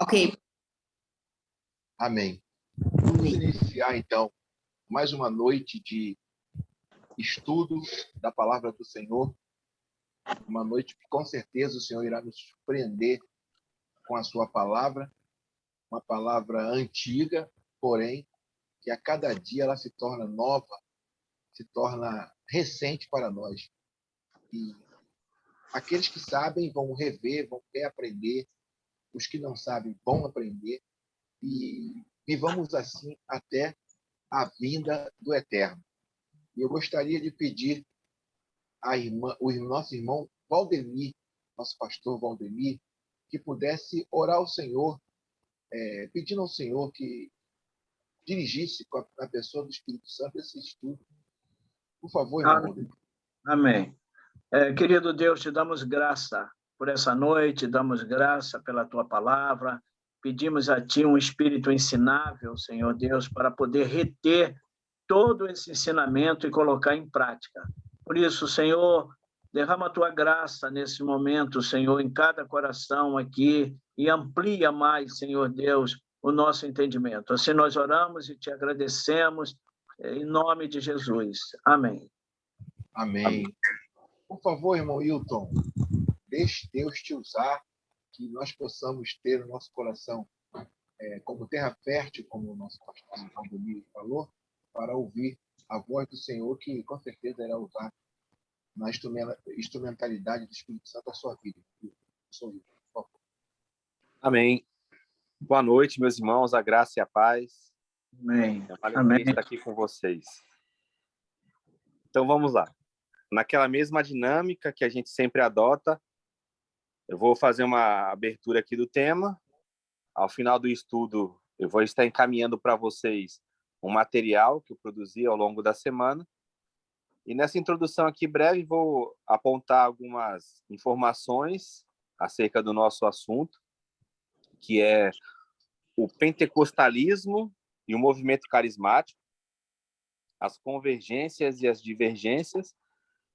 Ok. Amém. Vamos iniciar, então, mais uma noite de estudo da palavra do Senhor. Uma noite que, com certeza, o Senhor irá nos surpreender com a sua palavra. Uma palavra antiga, porém, que a cada dia ela se torna nova, se torna recente para nós. E aqueles que sabem vão rever, vão reaprender. Os que não sabem vão aprender. E vivamos assim até a vinda do Eterno. E eu gostaria de pedir o nosso irmão Valdemir, nosso pastor Valdemir, que pudesse orar ao Senhor, pedindo ao Senhor que dirigisse com a pessoa do Espírito Santo esse estudo. Por favor, irmão Valdemir. Amém. Querido Deus, te damos graça por essa noite, damos graça pela tua palavra, pedimos a ti um espírito ensinável, Senhor Deus, para poder reter todo esse ensinamento e colocar em prática. Por isso, Senhor, derrama a tua graça nesse momento, Senhor, em cada coração aqui e amplia mais, Senhor Deus, o nosso entendimento. Assim nós oramos e te agradecemos em nome de Jesus. Amém. Amém. Por favor, irmão Hilton, deixe Deus te usar, que nós possamos ter o nosso coração como terra fértil, como o nosso pastor Valdemir falou, para ouvir a voz do Senhor, que com certeza irá usar na instrumentalidade do Espírito Santo a sua vida. Por favor. Amém. Boa noite, meus irmãos, a graça e a paz. Amém. É uma alegria estar aqui com vocês. Então, vamos lá. Naquela mesma dinâmica que a gente sempre adota, eu vou fazer uma abertura aqui do tema. Ao final do estudo, eu vou estar encaminhando para vocês um material que eu produzi ao longo da semana. E nessa introdução aqui breve, vou apontar algumas informações acerca do nosso assunto, que é o pentecostalismo e o movimento carismático, as convergências e as divergências,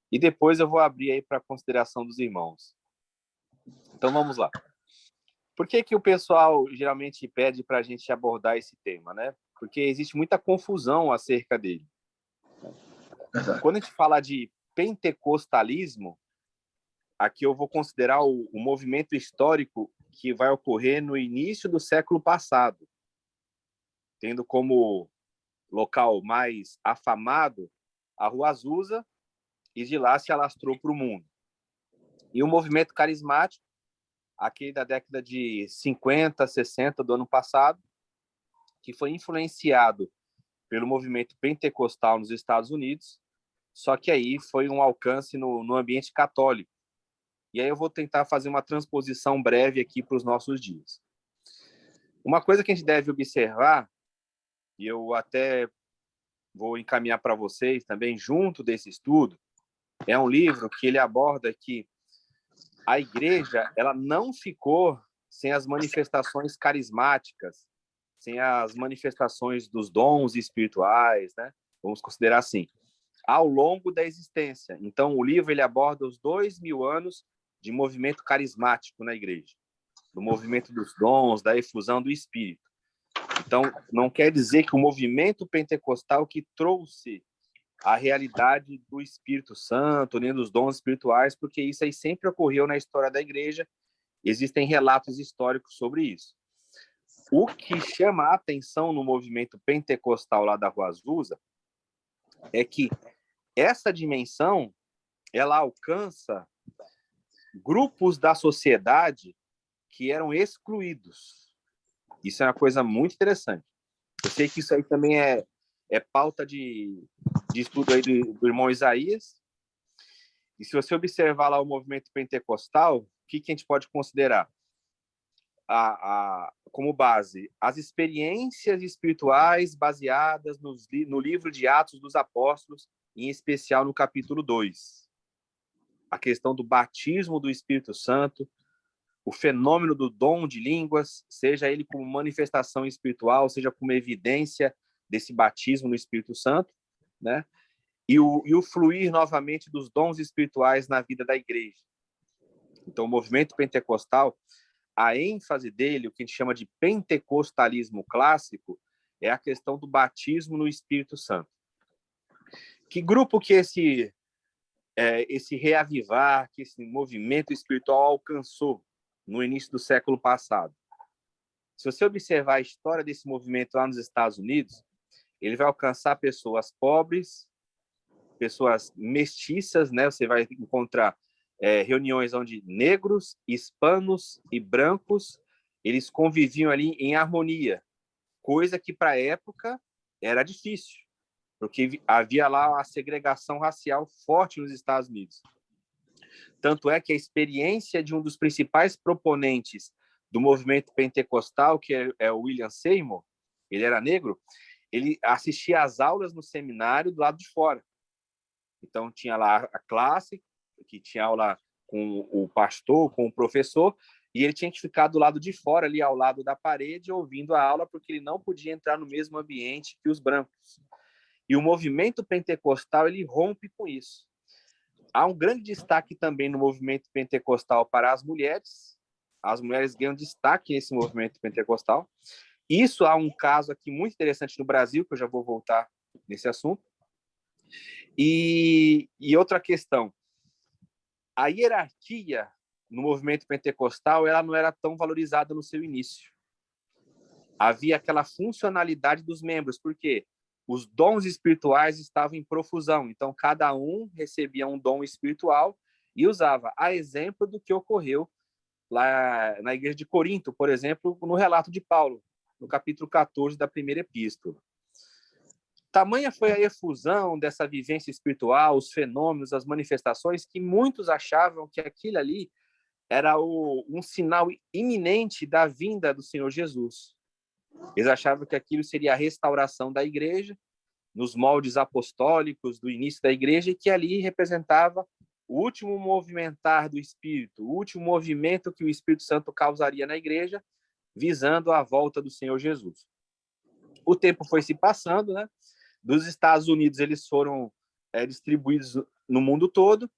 e depois eu vou abrir aí para a consideração dos irmãos. Então, vamos lá. Por que o pessoal geralmente pede para a gente abordar esse tema, né? Porque existe muita confusão acerca dele. Quando a gente fala de pentecostalismo, aqui eu vou considerar o movimento histórico que vai ocorrer no início do século passado, tendo como local mais afamado a Rua Azusa, e de lá se alastrou para o mundo. E o movimento carismático, aquele da década de 50, 60 do ano passado, que foi influenciado pelo movimento pentecostal nos Estados Unidos, só que aí foi um alcance no ambiente católico. E aí eu vou tentar fazer uma transposição breve aqui para os nossos dias. Uma coisa que a gente deve observar, e eu até vou encaminhar para vocês também, junto desse estudo, é um livro que ele aborda que a igreja ela não ficou sem as manifestações carismáticas, sem as manifestações dos dons espirituais, né? Vamos considerar assim, ao longo da existência. Então, o livro ele aborda os 2000 anos de movimento carismático na igreja, do movimento dos dons, da efusão do Espírito. Então, não quer dizer que o movimento pentecostal que trouxe a realidade do Espírito Santo, nem dos dons espirituais, porque isso aí sempre ocorreu na história da igreja, existem relatos históricos sobre isso. O que chama a atenção no movimento pentecostal lá da Rua Azusa é que essa dimensão ela alcança grupos da sociedade que eram excluídos. Isso é uma coisa muito interessante. Eu sei que isso aí também é pauta de estudo aí do irmão Isaías. E se você observar lá o movimento pentecostal, o que a gente pode considerar? Como base, as experiências espirituais baseadas no livro de Atos dos Apóstolos, em especial no capítulo 2. A questão do batismo do Espírito Santo, o fenômeno do dom de línguas, seja ele como manifestação espiritual, seja como evidência desse batismo no Espírito Santo, né? E o fluir novamente dos dons espirituais na vida da igreja. Então, o movimento pentecostal, a ênfase dele, o que a gente chama de pentecostalismo clássico, é a questão do batismo no Espírito Santo. Que grupo que esse reavivar, que esse movimento espiritual alcançou no início do século passado? Se você observar a história desse movimento lá nos Estados Unidos, ele vai alcançar pessoas pobres, pessoas mestiças, né? Você vai encontrar reuniões onde negros, hispanos e brancos, eles conviviam ali em harmonia, coisa que para a época era difícil, porque havia lá a segregação racial forte nos Estados Unidos. Tanto é que a experiência de um dos principais proponentes do movimento pentecostal, que é o William Seymour, ele era negro, ele assistia às aulas no seminário do lado de fora. Então, tinha lá a classe, que tinha aula com o pastor, com o professor, e ele tinha que ficar do lado de fora, ali ao lado da parede, ouvindo a aula, porque ele não podia entrar no mesmo ambiente que os brancos. E o movimento pentecostal, ele rompe com isso. Há um grande destaque também no movimento pentecostal para as mulheres. As mulheres ganham destaque nesse movimento pentecostal. Isso há um caso aqui muito interessante no Brasil, que eu já vou voltar nesse assunto. E outra questão, a hierarquia no movimento pentecostal ela não era tão valorizada no seu início. Havia aquela funcionalidade dos membros, porque os dons espirituais estavam em profusão, então cada um recebia um dom espiritual e usava, a exemplo do que ocorreu lá na igreja de Corinto, por exemplo, no relato de Paulo, no capítulo 14 da primeira epístola. Tamanha foi a efusão dessa vivência espiritual, os fenômenos, as manifestações, que muitos achavam que aquilo ali era um sinal iminente da vinda do Senhor Jesus. Eles achavam que aquilo seria a restauração da igreja, nos moldes apostólicos do início da igreja, e que ali representava o último movimentar do Espírito, o último movimento que o Espírito Santo causaria na igreja, visando a volta do Senhor Jesus. O tempo foi se passando, né? Dos Estados Unidos, eles foram distribuídos no mundo todo.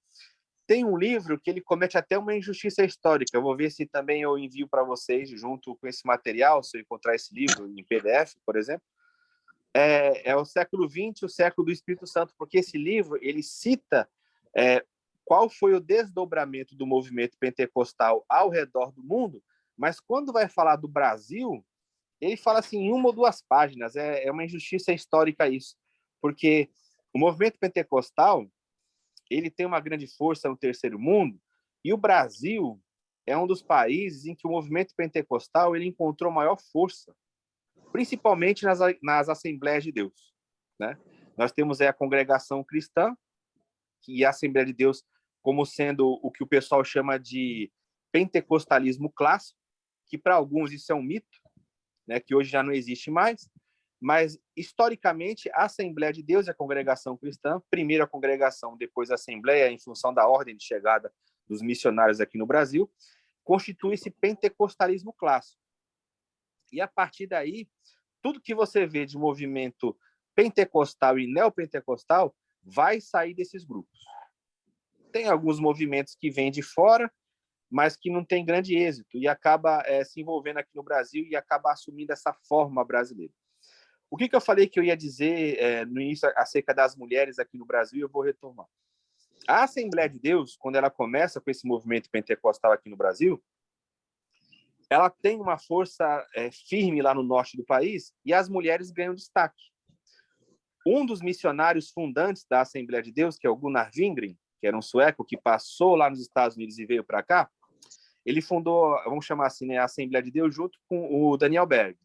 Tem um livro que ele comete até uma injustiça histórica. Eu vou ver se também eu envio para vocês, junto com esse material, se eu encontrar esse livro em PDF, por exemplo. É o século XX, o século do Espírito Santo, porque esse livro ele cita qual foi o desdobramento do movimento pentecostal ao redor do mundo, mas quando vai falar do Brasil, ele fala assim em uma ou duas páginas. É uma injustiça histórica isso, porque o movimento pentecostal ele tem uma grande força no terceiro mundo, e o Brasil é um dos países em que o movimento pentecostal ele encontrou maior força, principalmente nas Assembleias de Deus, né? Nós temos a congregação cristã, e a Assembleia de Deus como sendo o que o pessoal chama de pentecostalismo clássico, que para alguns isso é um mito, né, que hoje já não existe mais, mas historicamente a Assembleia de Deus é a congregação cristã, primeiro a congregação, depois a Assembleia, em função da ordem de chegada dos missionários aqui no Brasil, constitui esse pentecostalismo clássico. E a partir daí, tudo que você vê de movimento pentecostal e neopentecostal vai sair desses grupos. Tem alguns movimentos que vêm de fora, mas que não tem grande êxito e acaba se envolvendo aqui no Brasil e acaba assumindo essa forma brasileira. O que eu falei que eu ia dizer no início acerca das mulheres aqui no Brasil, eu vou retomar. A Assembleia de Deus, quando ela começa com esse movimento pentecostal aqui no Brasil, ela tem uma força firme lá no norte do país e as mulheres ganham destaque. Um dos missionários fundantes da Assembleia de Deus, que é o Gunnar Wingren, que era um sueco que passou lá nos Estados Unidos e veio para cá, ele fundou, vamos chamar assim, né, a Assembleia de Deus junto com o Daniel Berg.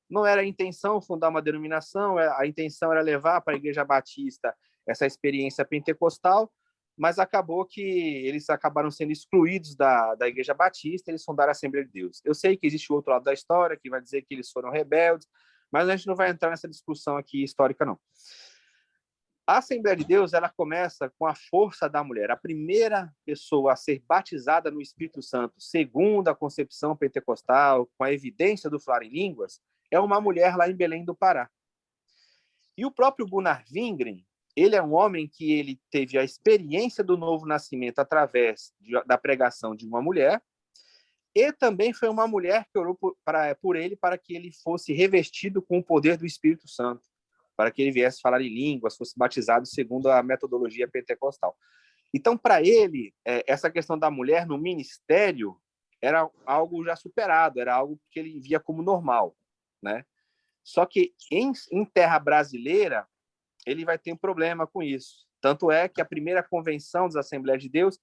Não era a intenção fundar uma denominação, a intenção era levar para a Igreja Batista essa experiência pentecostal, mas acabou que eles acabaram sendo excluídos da Igreja Batista, eles fundaram a Assembleia de Deus. Eu sei que existe o outro lado da história, que vai dizer que eles foram rebeldes, mas a gente não vai entrar nessa discussão aqui histórica, não. A Assembleia de Deus, ela começa com a força da mulher. A primeira pessoa a ser batizada no Espírito Santo, segundo a concepção pentecostal, com a evidência do falar em línguas, é uma mulher lá em Belém do Pará. E o próprio Gunnar Wingren, ele é um homem que ele teve a experiência do novo nascimento através da pregação de uma mulher, E também foi uma mulher que orou por ele para que ele fosse revestido com o poder do Espírito Santo, para que ele viesse falar em línguas, fosse batizado segundo a metodologia pentecostal. Então, para ele, essa questão da mulher no ministério era algo já superado, era algo que ele via como normal, né? Só que em terra brasileira, ele vai ter um problema com isso. Tanto é que a primeira convenção das Assembleias de Deus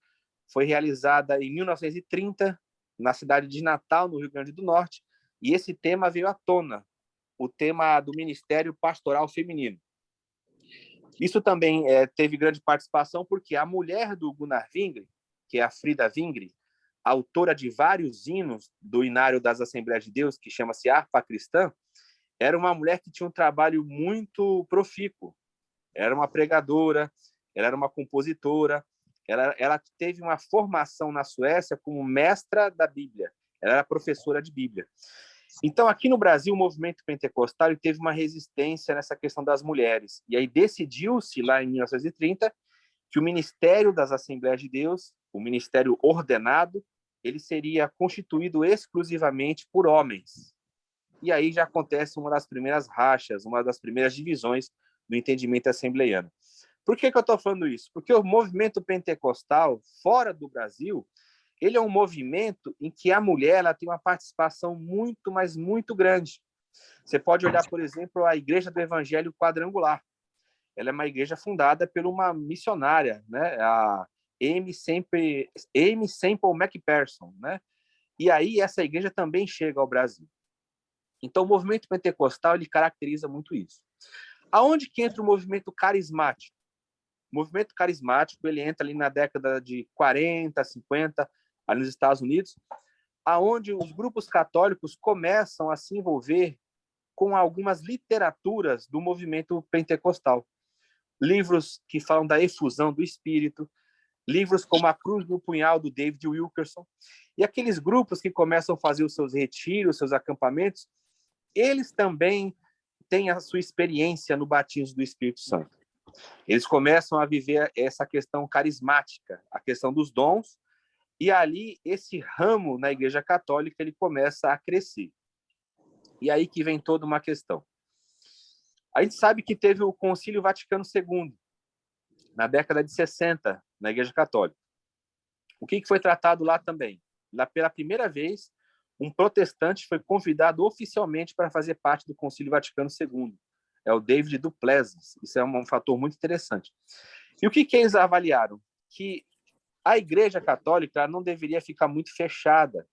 foi realizada em 1930, na cidade de Natal, no Rio Grande do Norte, e esse tema veio à tona, o tema do Ministério Pastoral Feminino. Isso também teve grande participação porque a mulher do Gunnar Wingre, que é a Frida Wingre, autora de vários hinos do Inário das Assembleias de Deus, que chama-se Harpa Cristã, era uma mulher que tinha um trabalho muito profícuo. Era uma pregadora, ela era uma compositora, ela teve uma formação na Suécia como mestra da Bíblia, ela era professora de Bíblia. Então, aqui no Brasil, o movimento pentecostal teve uma resistência nessa questão das mulheres. E aí decidiu-se, lá em 1930, que o Ministério das Assembleias de Deus, o ministério ordenado, ele seria constituído exclusivamente por homens. E aí já acontece uma das primeiras rachas, uma das primeiras divisões do entendimento assembleiano. Por que eu estou falando isso? Porque o movimento pentecostal, fora do Brasil, ele é um movimento em que a mulher ela tem uma participação muito, mas muito grande. Você pode olhar, por exemplo, a Igreja do Evangelho Quadrangular. Ela é uma igreja fundada por uma missionária, né? A Amy Semple McPherson, né? E aí essa igreja também chega ao Brasil. Então, o movimento pentecostal ele caracteriza muito isso. Aonde que entra o movimento carismático? O movimento carismático ele entra ali na década de 40, 50, ali nos Estados Unidos, aonde os grupos católicos começam a se envolver com algumas literaturas do movimento pentecostal. Livros que falam da efusão do Espírito, livros como A Cruz no Punhal, do David Wilkerson, e aqueles grupos que começam a fazer os seus retiros, seus acampamentos, eles também têm a sua experiência no batismo do Espírito Santo. Eles começam a viver essa questão carismática, a questão dos dons, e ali esse ramo na Igreja Católica ele começa a crescer. E aí que vem toda uma questão. A gente sabe que teve o Concílio Vaticano II, na década de 60, na Igreja Católica. O que foi tratado lá também? Lá, pela primeira vez, um protestante foi convidado oficialmente para fazer parte do Concílio Vaticano II. É o David Duplessis. Isso é um fator muito interessante. E o que eles avaliaram? Que a Igreja Católica não deveria ficar muito fechada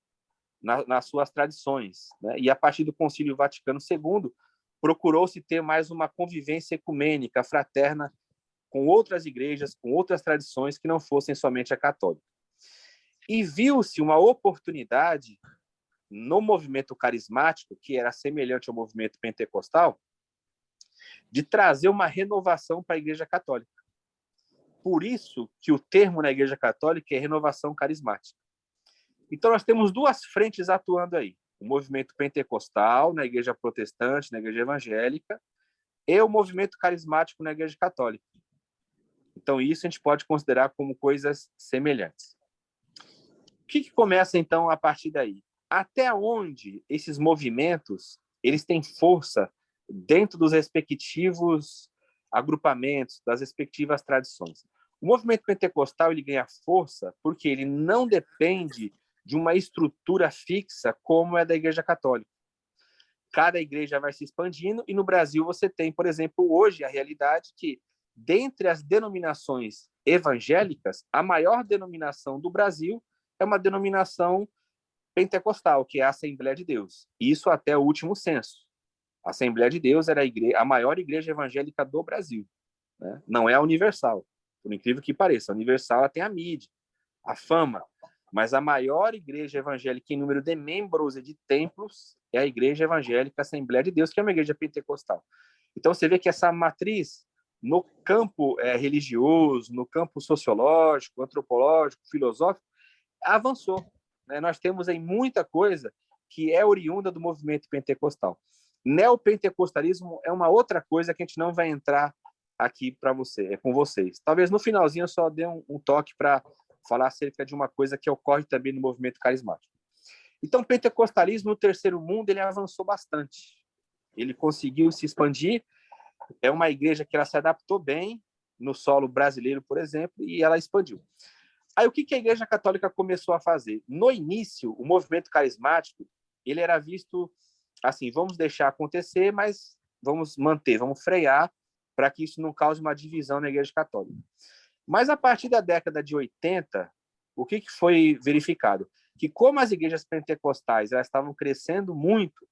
nas suas tradições, né? E a partir do Concílio Vaticano II, procurou-se ter mais uma convivência ecumênica, fraterna, com outras igrejas, com outras tradições que não fossem somente a católica. E viu-se uma oportunidade no movimento carismático, que era semelhante ao movimento pentecostal, de trazer uma renovação para a Igreja Católica. Por isso que o termo na Igreja Católica é renovação carismática. Então, nós temos duas frentes atuando aí. O movimento pentecostal na Igreja Protestante, na Igreja Evangélica, e o movimento carismático na Igreja Católica. Então, isso a gente pode considerar como coisas semelhantes. O que começa, então, a partir daí? Até onde esses movimentos eles têm força dentro dos respectivos agrupamentos, das respectivas tradições? O movimento pentecostal ele ganha força porque ele não depende de uma estrutura fixa como é da Igreja Católica. Cada igreja vai se expandindo e no Brasil você tem, por exemplo, hoje a realidade que dentre as denominações evangélicas, a maior denominação do Brasil é uma denominação pentecostal, que é a Assembleia de Deus. Isso até o último censo. A Assembleia de Deus era a maior igreja evangélica do Brasil, né? Não é a Universal, por incrível que pareça. A Universal ela tem a mídia, a fama, mas a maior igreja evangélica em número de membros e de templos é a Igreja Evangélica Assembleia de Deus, que é uma igreja pentecostal. Então você vê que essa matriz no campo religioso, no campo sociológico, antropológico, filosófico, avançou, né? Nós temos aí muita coisa que é oriunda do movimento pentecostal. Neopentecostalismo é uma outra coisa que a gente não vai entrar aqui com vocês. Talvez no finalzinho eu só dê um toque para falar acerca de uma coisa que ocorre também no movimento carismático. Então, o pentecostalismo no terceiro mundo ele avançou bastante. Ele conseguiu se expandir. É uma igreja que ela se adaptou bem no solo brasileiro, por exemplo, e ela expandiu. Aí, o que a Igreja Católica começou a fazer? No início, o movimento carismático ele era visto assim, vamos deixar acontecer, mas vamos manter, vamos frear para que isso não cause uma divisão na Igreja Católica. Mas, a partir da década de 80, o que foi verificado? Que como as igrejas pentecostais elas estavam crescendo muito,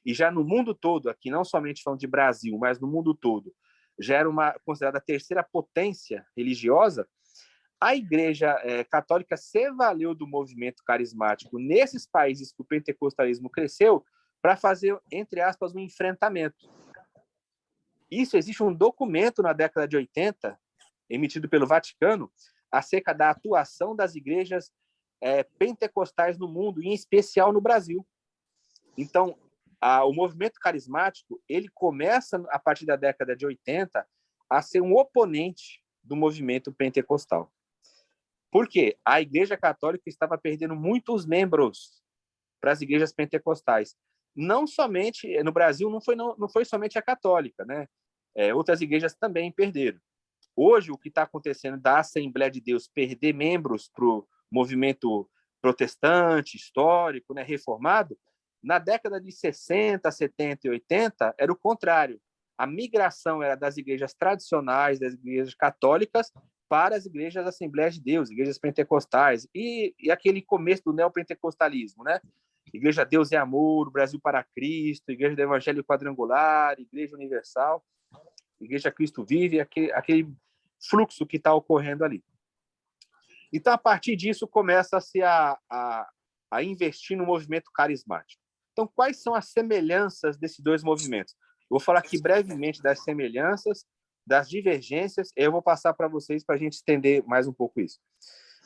e já no mundo todo, aqui não somente falando de Brasil, mas no mundo todo, já era uma considerada a terceira potência religiosa, a Igreja Católica se valeu do movimento carismático nesses países que o pentecostalismo cresceu para fazer, entre aspas, um enfrentamento. Isso, existe um documento na década de 80, emitido pelo Vaticano, acerca da atuação das igrejas pentecostais no mundo, em especial no Brasil. Então, o movimento carismático ele começa, a partir da década de 80, a ser um oponente do movimento pentecostal. Por quê? A Igreja Católica estava perdendo muitos membros para as igrejas pentecostais. Não somente, no Brasil, não foi somente a católica, né? Outras igrejas também perderam. Hoje, o que está acontecendo da Assembleia de Deus perder membros para o movimento protestante, histórico, né, reformado, na década de 60, 70 e 80, era o contrário. A migração era das igrejas tradicionais, das igrejas católicas, para as igrejas da Assembleia de Deus, igrejas pentecostais, e aquele começo do neopentecostalismo, né? Igreja Deus é Amor, Brasil para Cristo, Igreja do Evangelho Quadrangular, Igreja Universal, Igreja Cristo Vive, aquele fluxo que está ocorrendo ali. Então, a partir disso, começa-se a investir no movimento carismático. Então, quais são as semelhanças desses dois movimentos? Eu vou falar aqui brevemente das semelhanças, das divergências, e eu vou passar para vocês para a gente entender mais um pouco isso.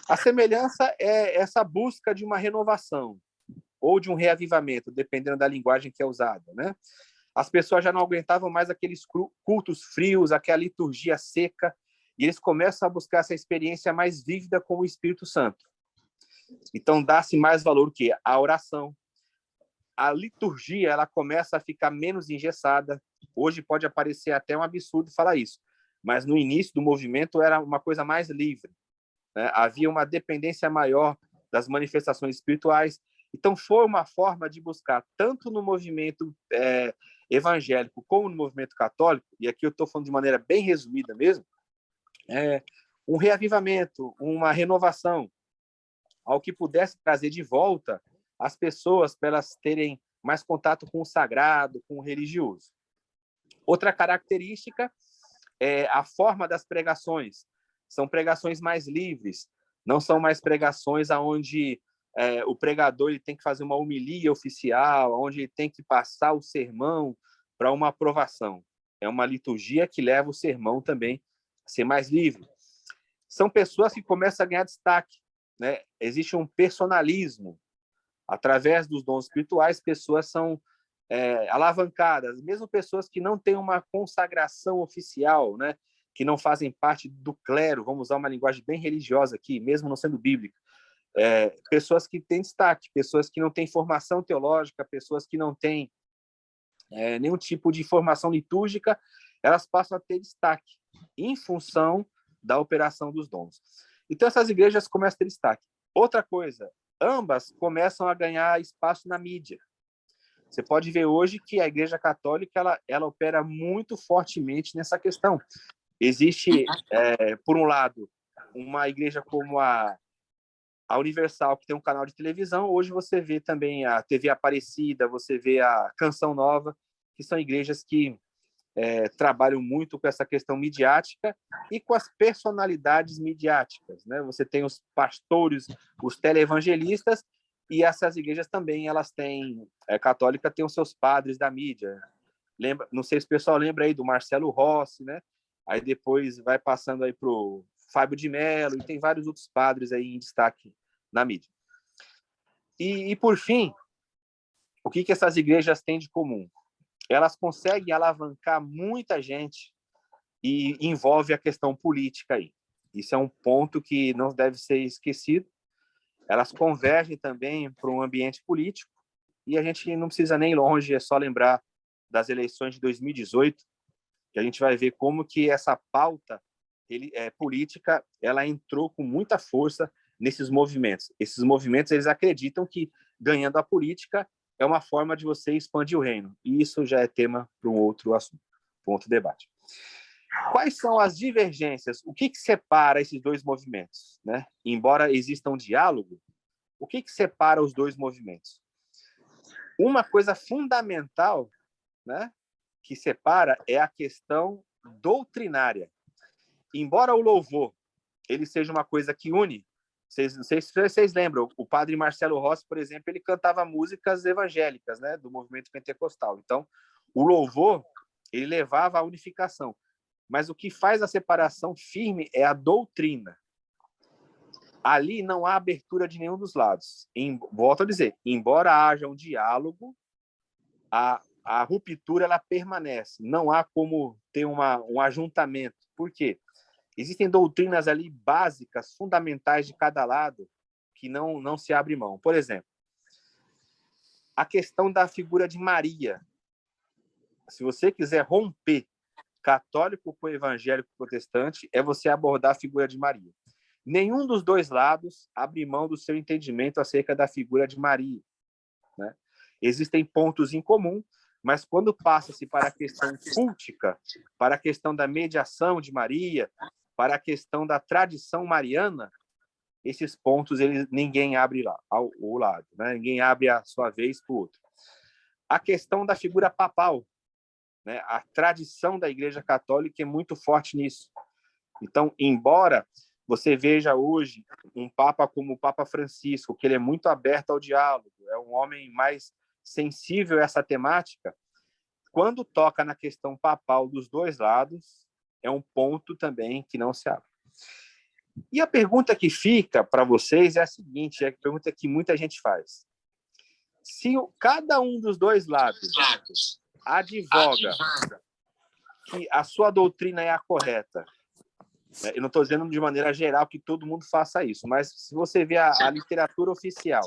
A semelhança é essa busca de uma renovação ou de um reavivamento, dependendo da linguagem que é usada, né? As pessoas já não aguentavam mais aqueles cultos frios, aquela liturgia seca, e eles começam a buscar essa experiência mais vívida com o Espírito Santo. Então, dá-se mais valor que a oração. A liturgia ela começa a ficar menos engessada. Hoje pode parecer até um absurdo falar isso, mas no início do movimento era uma coisa mais livre, né? Havia uma dependência maior das manifestações espirituais. Então, foi uma forma de buscar, tanto no movimento evangélico como no movimento católico, e aqui eu estou falando de maneira bem resumida mesmo, um reavivamento, uma renovação, ao que pudesse trazer de volta as pessoas para elas terem mais contato com o sagrado, com o religioso. Outra característica é a forma das pregações. São pregações mais livres, não são mais pregações onde o pregador ele tem que fazer uma homilia oficial, onde ele tem que passar o sermão para uma aprovação. É uma liturgia que leva o sermão também a ser mais livre. São pessoas que começam a ganhar destaque, né? Existe um personalismo. Através dos dons espirituais, pessoas são alavancadas, mesmo pessoas que não têm uma consagração oficial, né? Que não fazem parte do clero, vamos usar uma linguagem bem religiosa aqui, mesmo não sendo bíblica. Pessoas que têm destaque, pessoas que não têm formação teológica, pessoas que não têm nenhum tipo de formação litúrgica, elas passam a ter destaque em função da operação dos dons. Então, essas igrejas começam a ter destaque. Outra coisa, ambas começam a ganhar espaço na mídia. Você pode ver hoje que a Igreja Católica ela opera muito fortemente nessa questão. Existe, por um lado, uma igreja como a Universal, que tem um canal de televisão. Hoje você vê também a TV Aparecida, você vê a Canção Nova, que são igrejas que trabalham muito com essa questão midiática e com as personalidades midiáticas, né? Você tem os pastores, os televangelistas, e essas igrejas também, elas têm, católica tem os seus padres da mídia. Não sei se o pessoal lembra aí do Marcelo Rossi, né? Aí depois vai passando aí para o Fábio de Mello, e tem vários outros padres aí em destaque na mídia. E por fim, o que essas igrejas têm de comum? Elas conseguem alavancar muita gente e envolve a questão política aí. Isso é um ponto que não deve ser esquecido. elas convergem também para um ambiente político, e a gente não precisa nem ir longe, é só lembrar das eleições de 2018, que a gente vai ver como que essa pauta política ela entrou com muita força nesses movimentos. Esses movimentos eles acreditam que ganhando a política é uma forma de você expandir o reino, e isso já é tema para um outro assunto, para um outro debate. Quais são as divergências? O que separa esses dois movimentos, né? Embora exista um diálogo, o que separa os dois movimentos? Uma coisa fundamental, né, que separa é a questão doutrinária. Embora o louvor ele seja uma coisa que une, não sei se vocês lembram, o padre Marcelo Rossi, por exemplo, ele cantava músicas evangélicas, né, do movimento pentecostal. Então, o louvor ele levava à unificação. Mas o que faz a separação firme é a doutrina. Ali não há abertura de nenhum dos lados. Volto a dizer, embora haja um diálogo, a ruptura ela permanece. Não há como ter um ajuntamento. Por quê? Existem doutrinas ali básicas, fundamentais de cada lado, que não se abre mão. Por exemplo, a questão da figura de Maria. Se você quiser romper católico com evangélico protestante, é você abordar a figura de Maria. Nenhum dos dois lados abre mão do seu entendimento acerca da figura de Maria, né? Existem pontos em comum, mas quando passa-se para a questão cultica, para a questão da mediação de Maria, para a questão da tradição mariana, esses pontos ninguém abre o lado, né? Ninguém abre a sua vez para o outro. A questão da figura papal, né? A tradição da Igreja Católica é muito forte nisso. Então, embora você veja hoje um Papa como o Papa Francisco, que ele é muito aberto ao diálogo, é um homem mais sensível a essa temática, quando toca na questão papal dos dois lados, é um ponto também que não se abre. E a pergunta que fica para vocês é a seguinte, é a pergunta que muita gente faz. Se cada um dos dois lados advoga que a sua doutrina é a correta, eu não estou dizendo de maneira geral que todo mundo faça isso, mas se você vê a literatura oficial,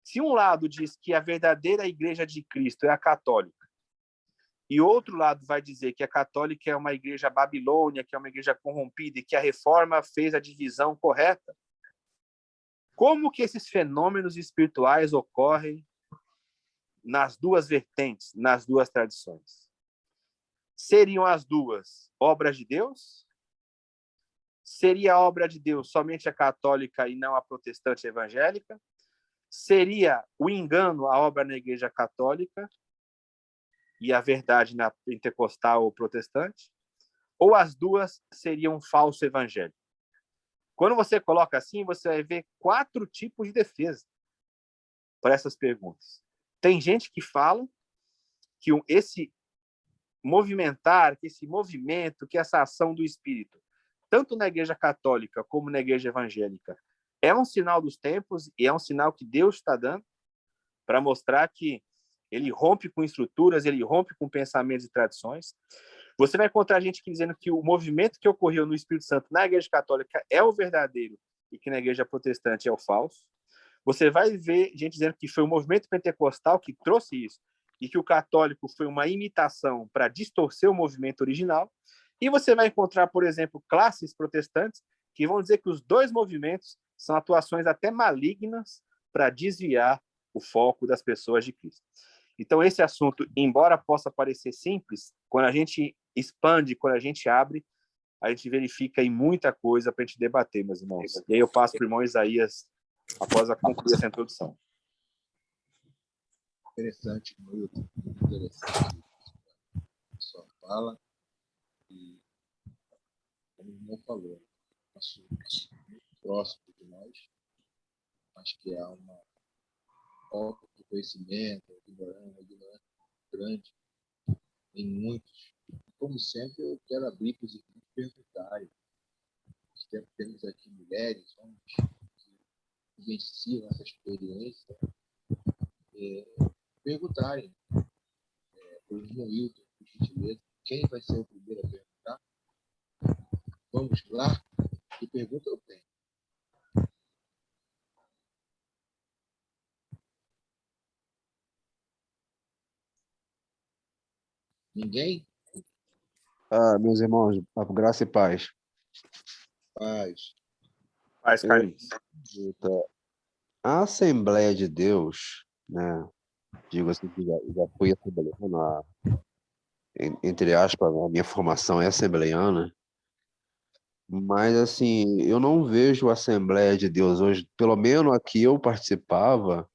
se um lado diz que a verdadeira Igreja de Cristo é a católica, e outro lado vai dizer que a católica é uma igreja babilônia, que é uma igreja corrompida e que a reforma fez a divisão correta, como que esses fenômenos espirituais ocorrem nas duas vertentes, nas duas tradições? Seriam as duas obras de Deus? Seria a obra de Deus somente a católica e não a protestante evangélica? Seria o engano a obra na igreja católica e a verdade na pentecostal ou protestante? Ou as duas seriam um falso evangelho? Quando você coloca assim, você vai ver 4 tipos de defesa para essas perguntas. Tem gente que fala que esse movimentar, que esse movimento, que essa ação do Espírito, tanto na Igreja Católica como na Igreja Evangélica, é um sinal dos tempos e é um sinal que Deus está dando para mostrar que ele rompe com estruturas, ele rompe com pensamentos e tradições. Você vai encontrar gente dizendo que o movimento que ocorreu no Espírito Santo na Igreja Católica é o verdadeiro e que na Igreja Protestante é o falso. Você vai ver gente dizendo que foi o movimento pentecostal que trouxe isso e que o católico foi uma imitação para distorcer o movimento original. E você vai encontrar, por exemplo, classes protestantes que vão dizer que os dois movimentos são atuações até malignas para desviar o foco das pessoas de Cristo. Então, esse assunto, embora possa parecer simples, quando a gente expande, quando a gente abre, a gente verifica aí muita coisa para a gente debater, meus irmãos. E aí eu passo para o irmão Isaías após a concluir essa introdução. Interessante, Milton. Interessante a sua fala. E, como o irmão falou, um assunto muito próximo de nós. Acho que há uma falta de conhecimento, uma ignorância grande em muitos. Como sempre, eu quero abrir para os irmãos perguntarem. Temos aqui mulheres, homens que vivenciam essa experiência, perguntarem para o irmão Wilton, por gentileza, quem vai ser o primeiro a perguntar? Vamos lá? Que pergunta eu tenho? Ninguém? Meus irmãos, graça e paz. Paz. Faz, Carlinhos. A Assembleia de Deus, né? Digo assim, que já fui assembleiano, entre aspas, a minha formação é assembleiana, mas assim, eu não vejo a Assembleia de Deus hoje, pelo menos a que eu participava,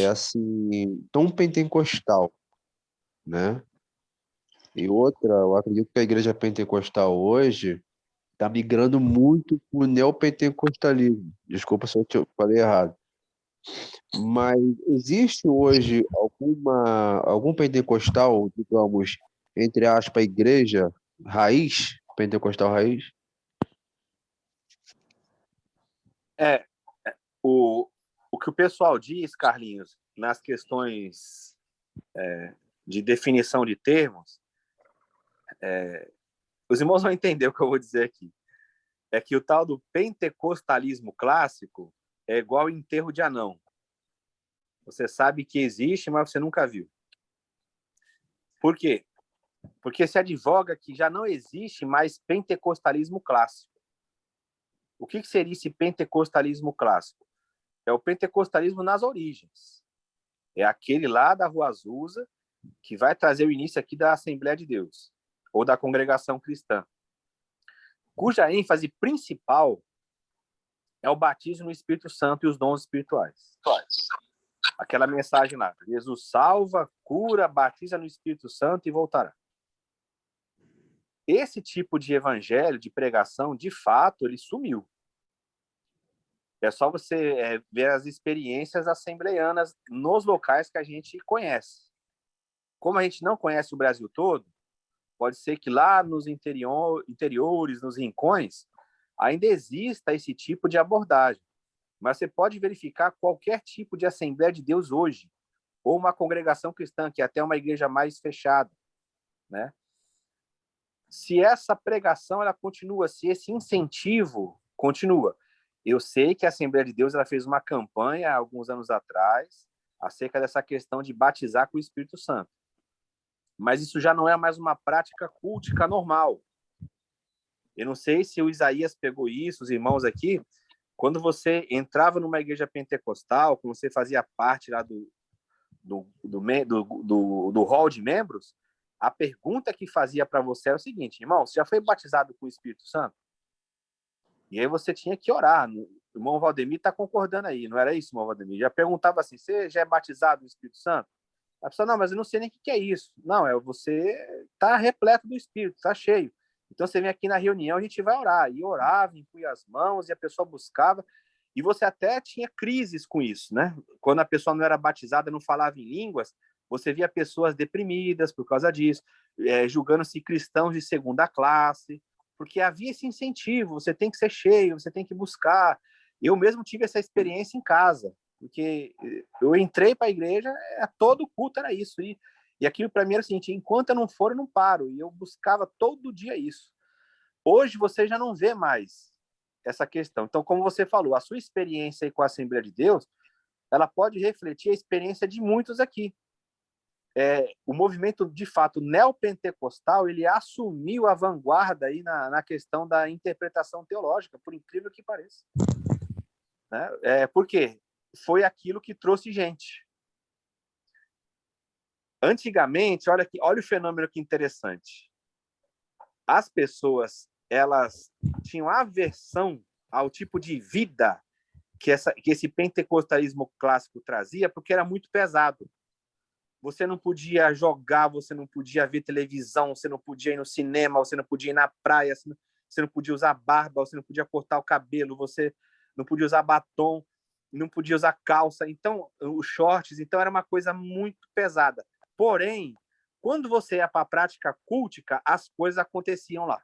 assim, tão pentecostal, né? E outra, eu acredito que a igreja pentecostal hoje está migrando muito para o neopentecostalismo. Desculpa se eu te falei errado. Mas existe hoje algum pentecostal, digamos, entre aspas, igreja raiz, pentecostal raiz? É, o que o pessoal diz, Carlinhos, nas questões de definição de termos, os irmãos vão entender o que eu vou dizer aqui. É que o tal do pentecostalismo clássico é igual ao enterro de anão. Você sabe que existe, mas você nunca viu. Por quê? Porque se advoga que já não existe mais pentecostalismo clássico. O que seria esse pentecostalismo clássico? É o pentecostalismo nas origens. É aquele lá da Rua Azusa que vai trazer o início aqui da Assembleia de Deus, ou da congregação cristã, cuja ênfase principal é o batismo no Espírito Santo e os dons espirituais. Aquela mensagem lá, Jesus salva, cura, batiza no Espírito Santo e voltará. Esse tipo de evangelho, de pregação, de fato, ele sumiu. É só você ver as experiências assembleianas nos locais que a gente conhece. Como a gente não conhece o Brasil todo, pode ser que lá nos interiores, nos rincões, ainda exista esse tipo de abordagem. Mas você pode verificar qualquer tipo de Assembleia de Deus hoje, ou uma congregação cristã, que é até uma igreja mais fechada, né? Se essa pregação ela continua, se esse incentivo continua. Eu sei que a Assembleia de Deus ela fez uma campanha há alguns anos atrás acerca dessa questão de batizar com o Espírito Santo. Mas isso já não é mais uma prática cultica normal. Eu não sei se o Isaías pegou isso, os irmãos aqui, quando você entrava numa igreja pentecostal, quando você fazia parte lá do hall de membros, a pergunta que fazia para você era o seguinte: irmão, você já foi batizado com o Espírito Santo? E aí você tinha que orar. O irmão Valdemir está concordando aí, não era isso, irmão Valdemir? Já perguntava assim: você já é batizado no Espírito Santo? A pessoa: não, mas eu não sei nem o que é isso. Não, você está repleto do Espírito, está cheio. Então você vem aqui na reunião, a gente vai orar. E orava, impunha as mãos, e a pessoa buscava. E você até tinha crises com isso, né? Quando a pessoa não era batizada, não falava em línguas, você via pessoas deprimidas por causa disso, julgando-se cristãos de segunda classe, porque havia esse incentivo, você tem que ser cheio, você tem que buscar. Eu mesmo tive essa experiência em casa, porque eu entrei para a igreja, todo culto era isso, e aquilo para mim era o seguinte: enquanto eu não for, eu não paro, e eu buscava todo dia isso. Hoje você já não vê mais essa questão. Então, como você falou, a sua experiência aí com a Assembleia de Deus, ela pode refletir a experiência de muitos aqui. O movimento, de fato, neopentecostal, ele assumiu a vanguarda aí na questão da interpretação teológica, por incrível que pareça. Né? Por quê? Foi aquilo que trouxe gente. Antigamente, olha o fenômeno que interessante. As pessoas, elas tinham aversão ao tipo de vida que esse pentecostalismo clássico trazia, porque era muito pesado. Você não podia jogar, você não podia ver televisão, você não podia ir no cinema, você não podia ir na praia, você não podia usar barba, você não podia cortar o cabelo, você não podia usar batom, não podia usar calça, então os shorts, então era uma coisa muito pesada. Porém, quando você ia para a prática cultica, as coisas aconteciam lá.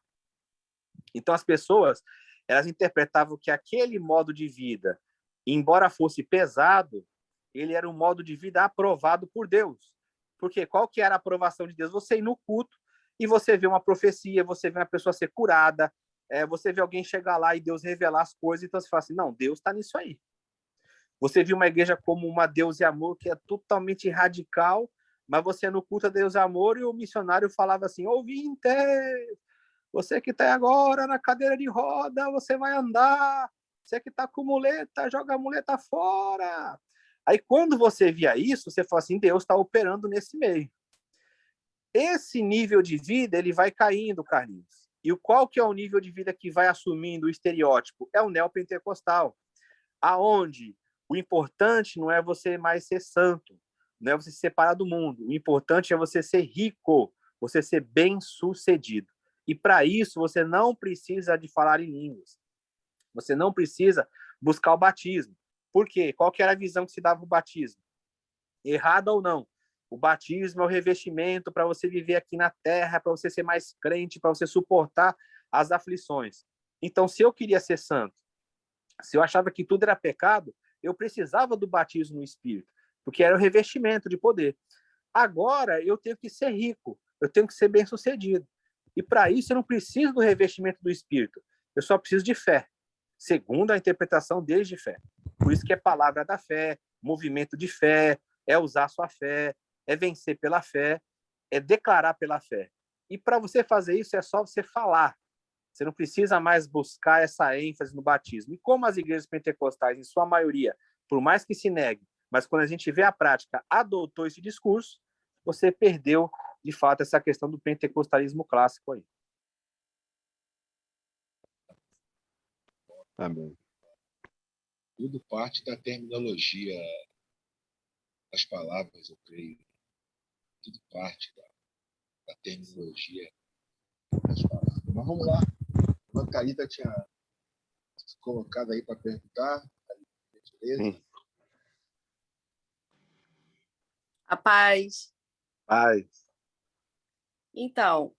Então as pessoas, elas interpretavam que aquele modo de vida, embora fosse pesado, ele era um modo de vida aprovado por Deus. Porque qual que era a aprovação de Deus? Você ir no culto e você vê uma profecia, você vê uma pessoa ser curada, você vê alguém chegar lá e Deus revelar as coisas, então você fala assim: não, Deus está nisso aí. Você viu uma igreja como uma Deus e Amor, que é totalmente radical, mas você no culto a Deus é amor, e o missionário falava assim: ouvinte, você que está agora na cadeira de roda, você vai andar, você que está com muleta, joga a muleta fora. Aí quando você via isso, você fala assim: Deus está operando nesse meio. Esse nível de vida, ele vai caindo, Carlinhos. E qual que é o nível de vida que vai assumindo o estereótipo? É o neopentecostal, aonde o importante não é você mais ser santo, não é você se separar do mundo. O importante é você ser rico, você ser bem-sucedido. E para isso, você não precisa de falar em línguas. Você não precisa buscar o batismo. Por quê? Qual que era a visão que se dava o batismo? Errada ou não, o batismo é o revestimento para você viver aqui na terra, para você ser mais crente, para você suportar as aflições. Então, se eu queria ser santo, se eu achava que tudo era pecado, eu precisava do batismo no Espírito, porque era o revestimento de poder. Agora, eu tenho que ser rico, eu tenho que ser bem-sucedido. E para isso, eu não preciso do revestimento do Espírito, eu só preciso de fé, segundo a interpretação deles de fé. Por isso que é palavra da fé, movimento de fé, é usar sua fé, é vencer pela fé, é declarar pela fé. E para você fazer isso, é só você falar. Você não precisa mais buscar essa ênfase no batismo. E como as igrejas pentecostais, em sua maioria, por mais que se negue, mas quando a gente vê a prática, adotou esse discurso, você perdeu, de fato, essa questão do pentecostalismo clássico aí. Amém. Tudo parte da terminologia das palavras, eu creio. Tudo parte da terminologia das palavras. Mas vamos lá. A Thalita tinha se colocado aí para perguntar. Beleza? A paz. Paz. Então,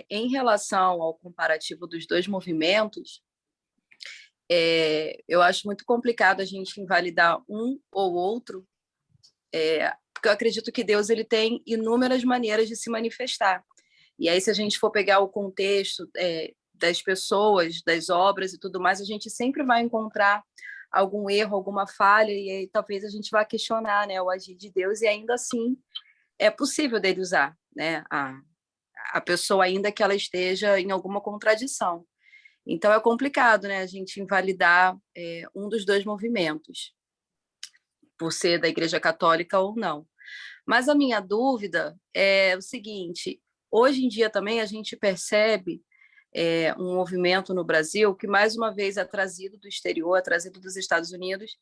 em relação ao comparativo dos dois movimentos, eu acho muito complicado a gente invalidar um ou outro, porque eu acredito que Deus ele tem inúmeras maneiras de se manifestar. E aí, se a gente for pegar o contexto das pessoas, das obras e tudo mais, a gente sempre vai encontrar algum erro, alguma falha, e aí talvez a gente vá questionar, né, o agir de Deus, e ainda assim é possível dele usar, né, a pessoa, ainda que ela esteja em alguma contradição. Então, é complicado, né, a gente invalidar um dos dois movimentos, por ser da Igreja Católica ou não. Mas a minha dúvida é o seguinte: hoje em dia também a gente percebe um movimento no Brasil que, mais uma vez, é trazido do exterior, é trazido dos Estados Unidos,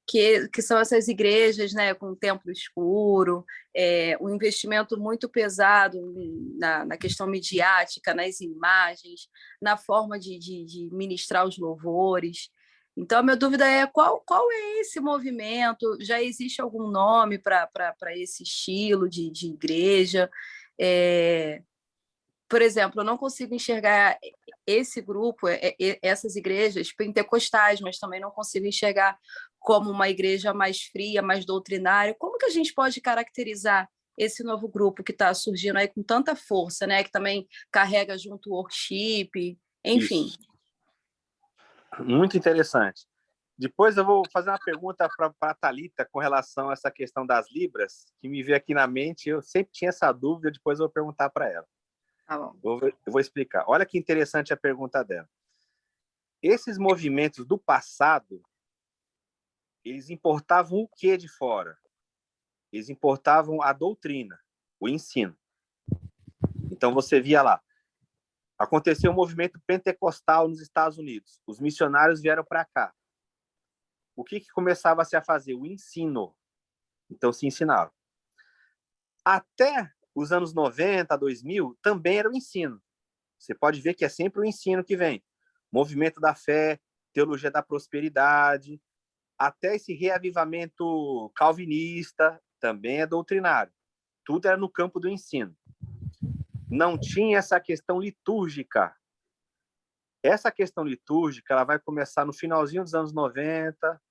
que são essas igrejas, né, com templo escuro, um investimento muito pesado na questão midiática, nas imagens, na forma de ministrar os louvores. Então, a minha dúvida é qual é esse movimento? Já existe algum nome para esse estilo de igreja? Por exemplo, eu não consigo enxergar esse grupo, essas igrejas pentecostais, mas também não consigo enxergar como uma igreja mais fria, mais doutrinária. Como que a gente pode caracterizar esse novo grupo que está surgindo aí com tanta força, né? Que também carrega junto o worship, enfim. Isso. Muito interessante. Depois eu vou fazer uma pergunta para a Thalita com relação a essa questão das libras, que me veio aqui na mente. Eu sempre tinha essa dúvida, depois eu vou perguntar para ela. Tá bom. Eu vou explicar. Olha que interessante a pergunta dela. Esses movimentos do passado, eles importavam o que de fora? Eles importavam a doutrina, o ensino. Então você via lá, aconteceu um movimento pentecostal nos Estados Unidos. Os missionários vieram para cá. O que começava a se fazer? O ensino. Então se ensinava. Até os anos 90, 2000, também era o ensino. Você pode ver que é sempre o ensino que vem. Movimento da fé, teologia da prosperidade, até esse reavivamento calvinista, também é doutrinário. Tudo era no campo do ensino. Não tinha essa questão litúrgica. Essa questão litúrgica ela vai começar no finalzinho dos anos 90,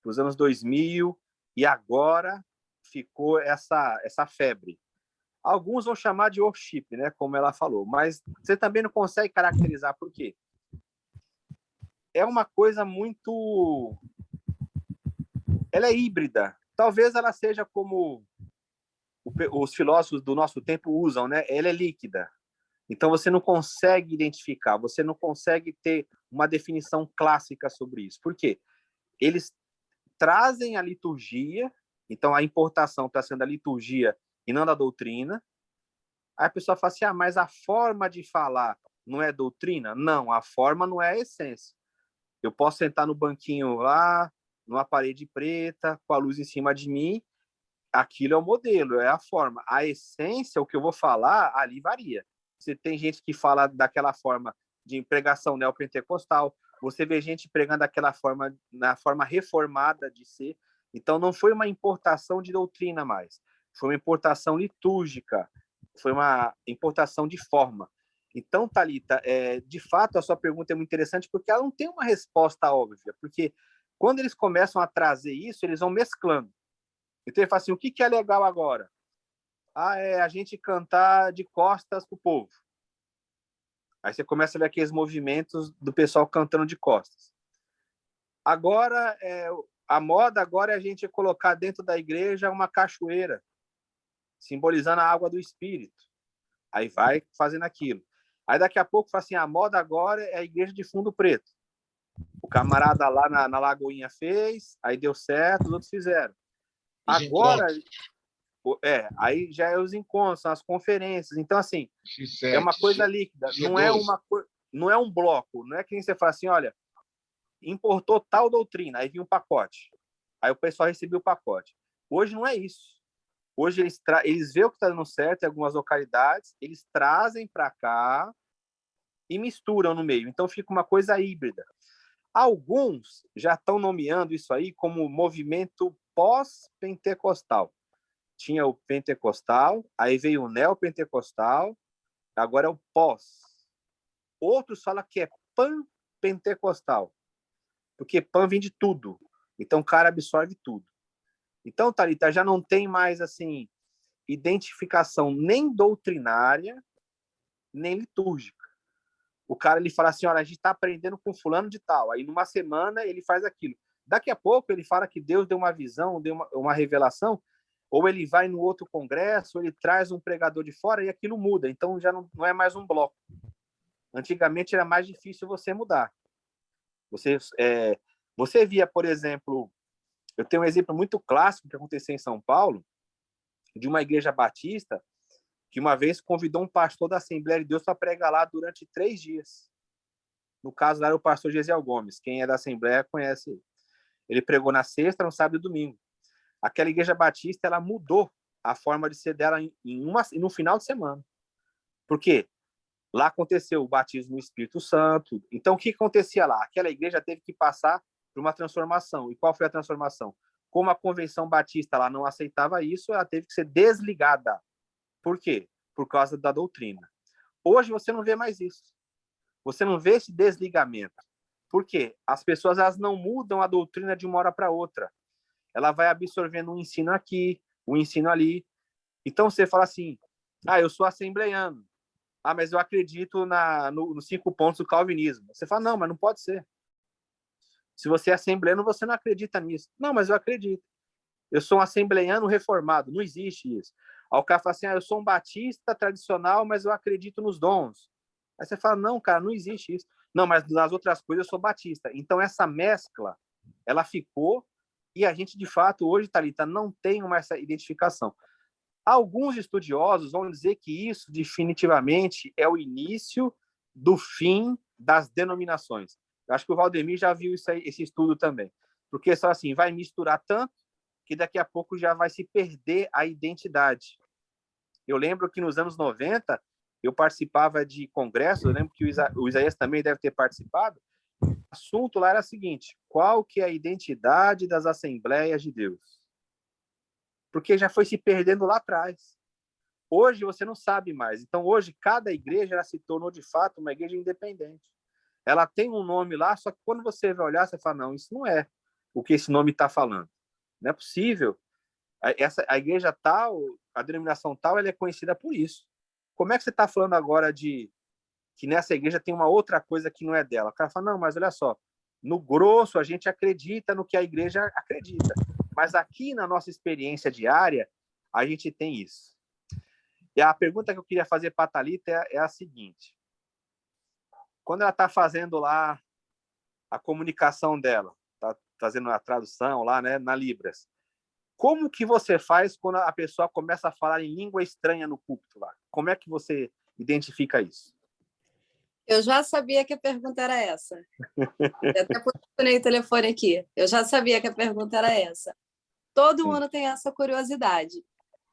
dos anos 2000, e agora ficou essa febre. Alguns vão chamar de worship, né, como ela falou, mas você também não consegue caracterizar por quê. É uma coisa muito... Ela é híbrida. Talvez ela seja como os filósofos do nosso tempo usam, né? Ela é líquida. Então, você não consegue identificar, você não consegue ter uma definição clássica sobre isso. Por quê? Eles trazem a liturgia, então a importação está sendo a liturgia e não da doutrina. Aí a pessoa fala assim, mas a forma de falar não é doutrina? Não, a forma não é a essência. Eu posso sentar no banquinho lá, numa parede preta, com a luz em cima de mim, aquilo é o modelo, é a forma. A essência, o que eu vou falar, ali varia. Você tem gente que fala daquela forma de pregação neopentecostal, você vê gente pregando daquela forma, na forma reformada de ser. Então, não foi uma importação de doutrina mais, foi uma importação litúrgica, foi uma importação de forma. Então, Thalita, de fato, a sua pergunta é muito interessante porque ela não tem uma resposta óbvia, porque quando eles começam a trazer isso, eles vão mesclando. Então, ele fala assim, o que é legal agora? É a gente cantar de costas para o povo. Aí você começa a ver aqueles movimentos do pessoal cantando de costas. Agora, a moda agora é a gente colocar dentro da igreja uma cachoeira, simbolizando a água do Espírito. Aí vai fazendo aquilo. Aí daqui a pouco fala assim, a moda agora é a igreja de fundo preto. O camarada lá na Lagoinha fez, aí deu certo, os outros fizeram. Agora, aí já é os encontros, são as conferências. Então, assim, é uma coisa líquida, não é um bloco, não é que nem você fala assim, olha, importou tal doutrina, aí vinha um pacote. Aí o pessoal recebeu o pacote. Hoje não é isso. Hoje eles veem o que está dando certo em algumas localidades, eles trazem para cá e misturam no meio. Então fica uma coisa híbrida. Alguns já estão nomeando isso aí como movimento pós-pentecostal. Tinha o pentecostal, aí veio o neopentecostal, agora é o pós. Outros falam que é pan-pentecostal, porque pan vem de tudo. Então o cara absorve tudo. Então, Thalita, já não tem mais assim identificação nem doutrinária, nem litúrgica. O cara ele fala assim, olha, a gente está aprendendo com fulano de tal. Aí numa semana ele faz aquilo. Daqui a pouco ele fala que Deus deu uma visão, deu uma revelação, ou ele vai no outro congresso, ou ele traz um pregador de fora e aquilo muda. Então já não é mais um bloco. Antigamente era mais difícil você mudar. Você via, por exemplo, eu tenho um exemplo muito clássico que aconteceu em São Paulo, de uma igreja batista, que uma vez convidou um pastor da Assembleia de Deus para pregar lá durante 3 dias. No caso, lá era o pastor Gesiel Gomes. Quem é da Assembleia conhece ele. Ele pregou na sexta, no sábado e domingo. Aquela igreja batista, ela mudou a forma de ser dela no final de semana. Por quê? Lá aconteceu o batismo no Espírito Santo. Então, o que acontecia lá? Aquela igreja teve que passar por uma transformação. E qual foi a transformação? Como a Convenção Batista lá não aceitava isso, ela teve que ser desligada. Por quê? Por causa da doutrina. Hoje você não vê mais isso. Você não vê esse desligamento. Por quê? As pessoas elas não mudam a doutrina de uma hora para outra. Ela vai absorvendo um ensino aqui, um ensino ali. Então você fala assim, eu sou assembleiano. Mas eu acredito nos 5 pontos do calvinismo. Você fala, não, mas não pode ser. Se você é assembleiano, você não acredita nisso. Não, mas eu acredito. Eu sou um assembleiano reformado. Não existe isso. Aí o cara fala assim, eu sou um batista tradicional, mas eu acredito nos dons. Aí você fala, não, cara, não existe isso. Não, mas nas outras coisas eu sou batista. Então essa mescla, ela ficou e a gente, de fato, hoje, Thalita, não tem essa identificação. Alguns estudiosos vão dizer que isso definitivamente é o início do fim das denominações. Eu acho que o Valdemir já viu isso aí, esse estudo também. Porque só assim, vai misturar tanto que daqui a pouco já vai se perder a identidade. Eu lembro que nos anos 90, eu participava de congressos, eu lembro que o Isaías também deve ter participado. O assunto lá era o seguinte, qual que é a identidade das Assembleias de Deus? Porque já foi se perdendo lá atrás. Hoje você não sabe mais. Então hoje cada igreja ela se tornou de fato uma igreja independente. Ela tem um nome lá, só que quando você vai olhar, você fala, não, isso não é o que esse nome está falando. Não é possível. A igreja tal, a denominação tal, ela é conhecida por isso. Como é que você está falando agora de que nessa igreja tem uma outra coisa que não é dela? O cara fala, não, mas olha só, no grosso a gente acredita no que a igreja acredita. Mas aqui na nossa experiência diária, a gente tem isso. E a pergunta que eu queria fazer para a Thalita é a seguinte. Quando ela está fazendo lá a comunicação dela, está fazendo a tradução lá, né, na Libras, como que você faz quando a pessoa começa a falar em língua estranha no púlpito lá? Como é que você identifica isso? Eu já sabia que a pergunta era essa. Eu até posicionei o telefone aqui. Eu já sabia que a pergunta era essa. Todo mundo tem essa curiosidade.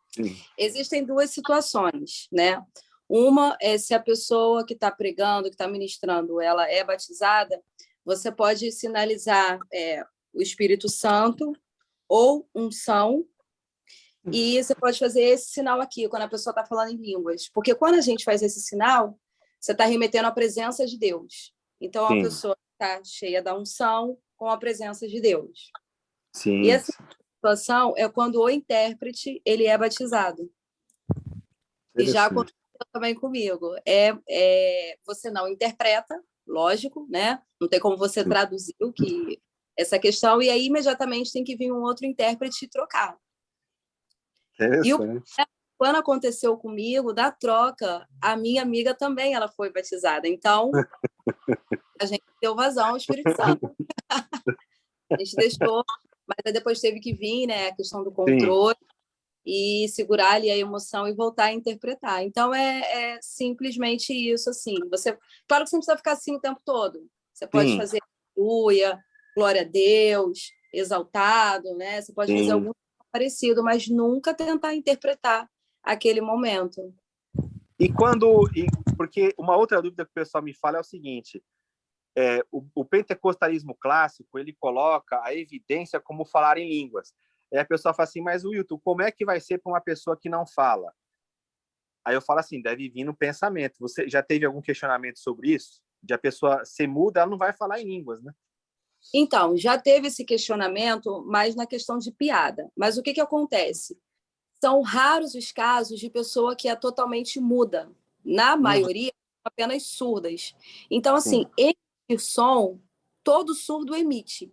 Sim. Existem duas situações, né? Uma é se a pessoa que está pregando, que está ministrando, ela é batizada, você pode sinalizar o Espírito Santo ou unção, e você pode fazer esse sinal aqui, quando a pessoa está falando em línguas. Porque quando a gente faz esse sinal, você está remetendo à presença de Deus. Então, a pessoa está cheia da unção com a presença de Deus. Sim. E essa situação é quando o intérprete ele é batizado. E já aconteceu também comigo. Você não interpreta, lógico, né? Não tem como você traduzir essa questão, e aí imediatamente tem que vir um outro intérprete e trocar. E quando aconteceu comigo, da troca, a minha amiga também ela foi batizada. Então, a gente deu vazão ao Espírito Santo. A gente deixou, mas depois teve que vir, né, a questão do controle. Sim. E segurar ali a emoção e voltar a interpretar. Então, é simplesmente isso, assim. Claro que você não precisa ficar assim o tempo todo. Você pode fazer aleluia, glória a Deus, exaltado, né? Você pode fazer algum parecido, mas nunca tentar interpretar aquele momento. Porque uma outra dúvida que o pessoal me fala é o seguinte, o pentecostalismo clássico, ele coloca a evidência como falar em línguas. Aí a pessoa fala assim, mas Wilton, como é que vai ser para uma pessoa que não fala? Aí eu falo assim, deve vir no pensamento. Você já teve algum questionamento sobre isso? De a pessoa ser muda, ela não vai falar em línguas, né? Então, já teve esse questionamento, mas na questão de piada. Mas o que acontece? São raros os casos de pessoa que é totalmente muda. Na maioria, apenas surdas. Então, assim, emitir som, todo surdo emite.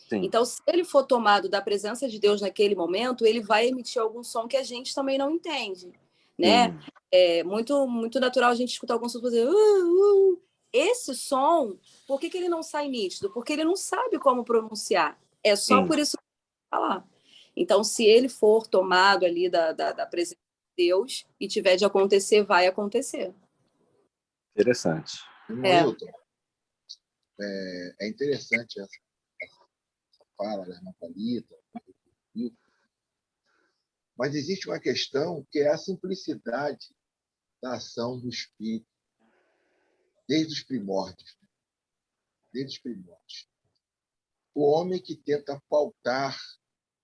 Sim. Então, se ele for tomado da presença de Deus naquele momento, ele vai emitir algum som que a gente também não entende, né? É muito, muito natural a gente escutar algum som fazer Esse som, por que ele não sai nítido? Porque ele não sabe como pronunciar. É só por isso que eu vou falar. Então, se ele for tomado ali da presença de Deus e tiver de acontecer, vai acontecer. Interessante. Wilton, é interessante essa fala da irmã Thalita, mas existe uma questão que é a simplicidade da ação do Espírito desde os primórdios. Desde os primórdios. O homem que tenta pautar,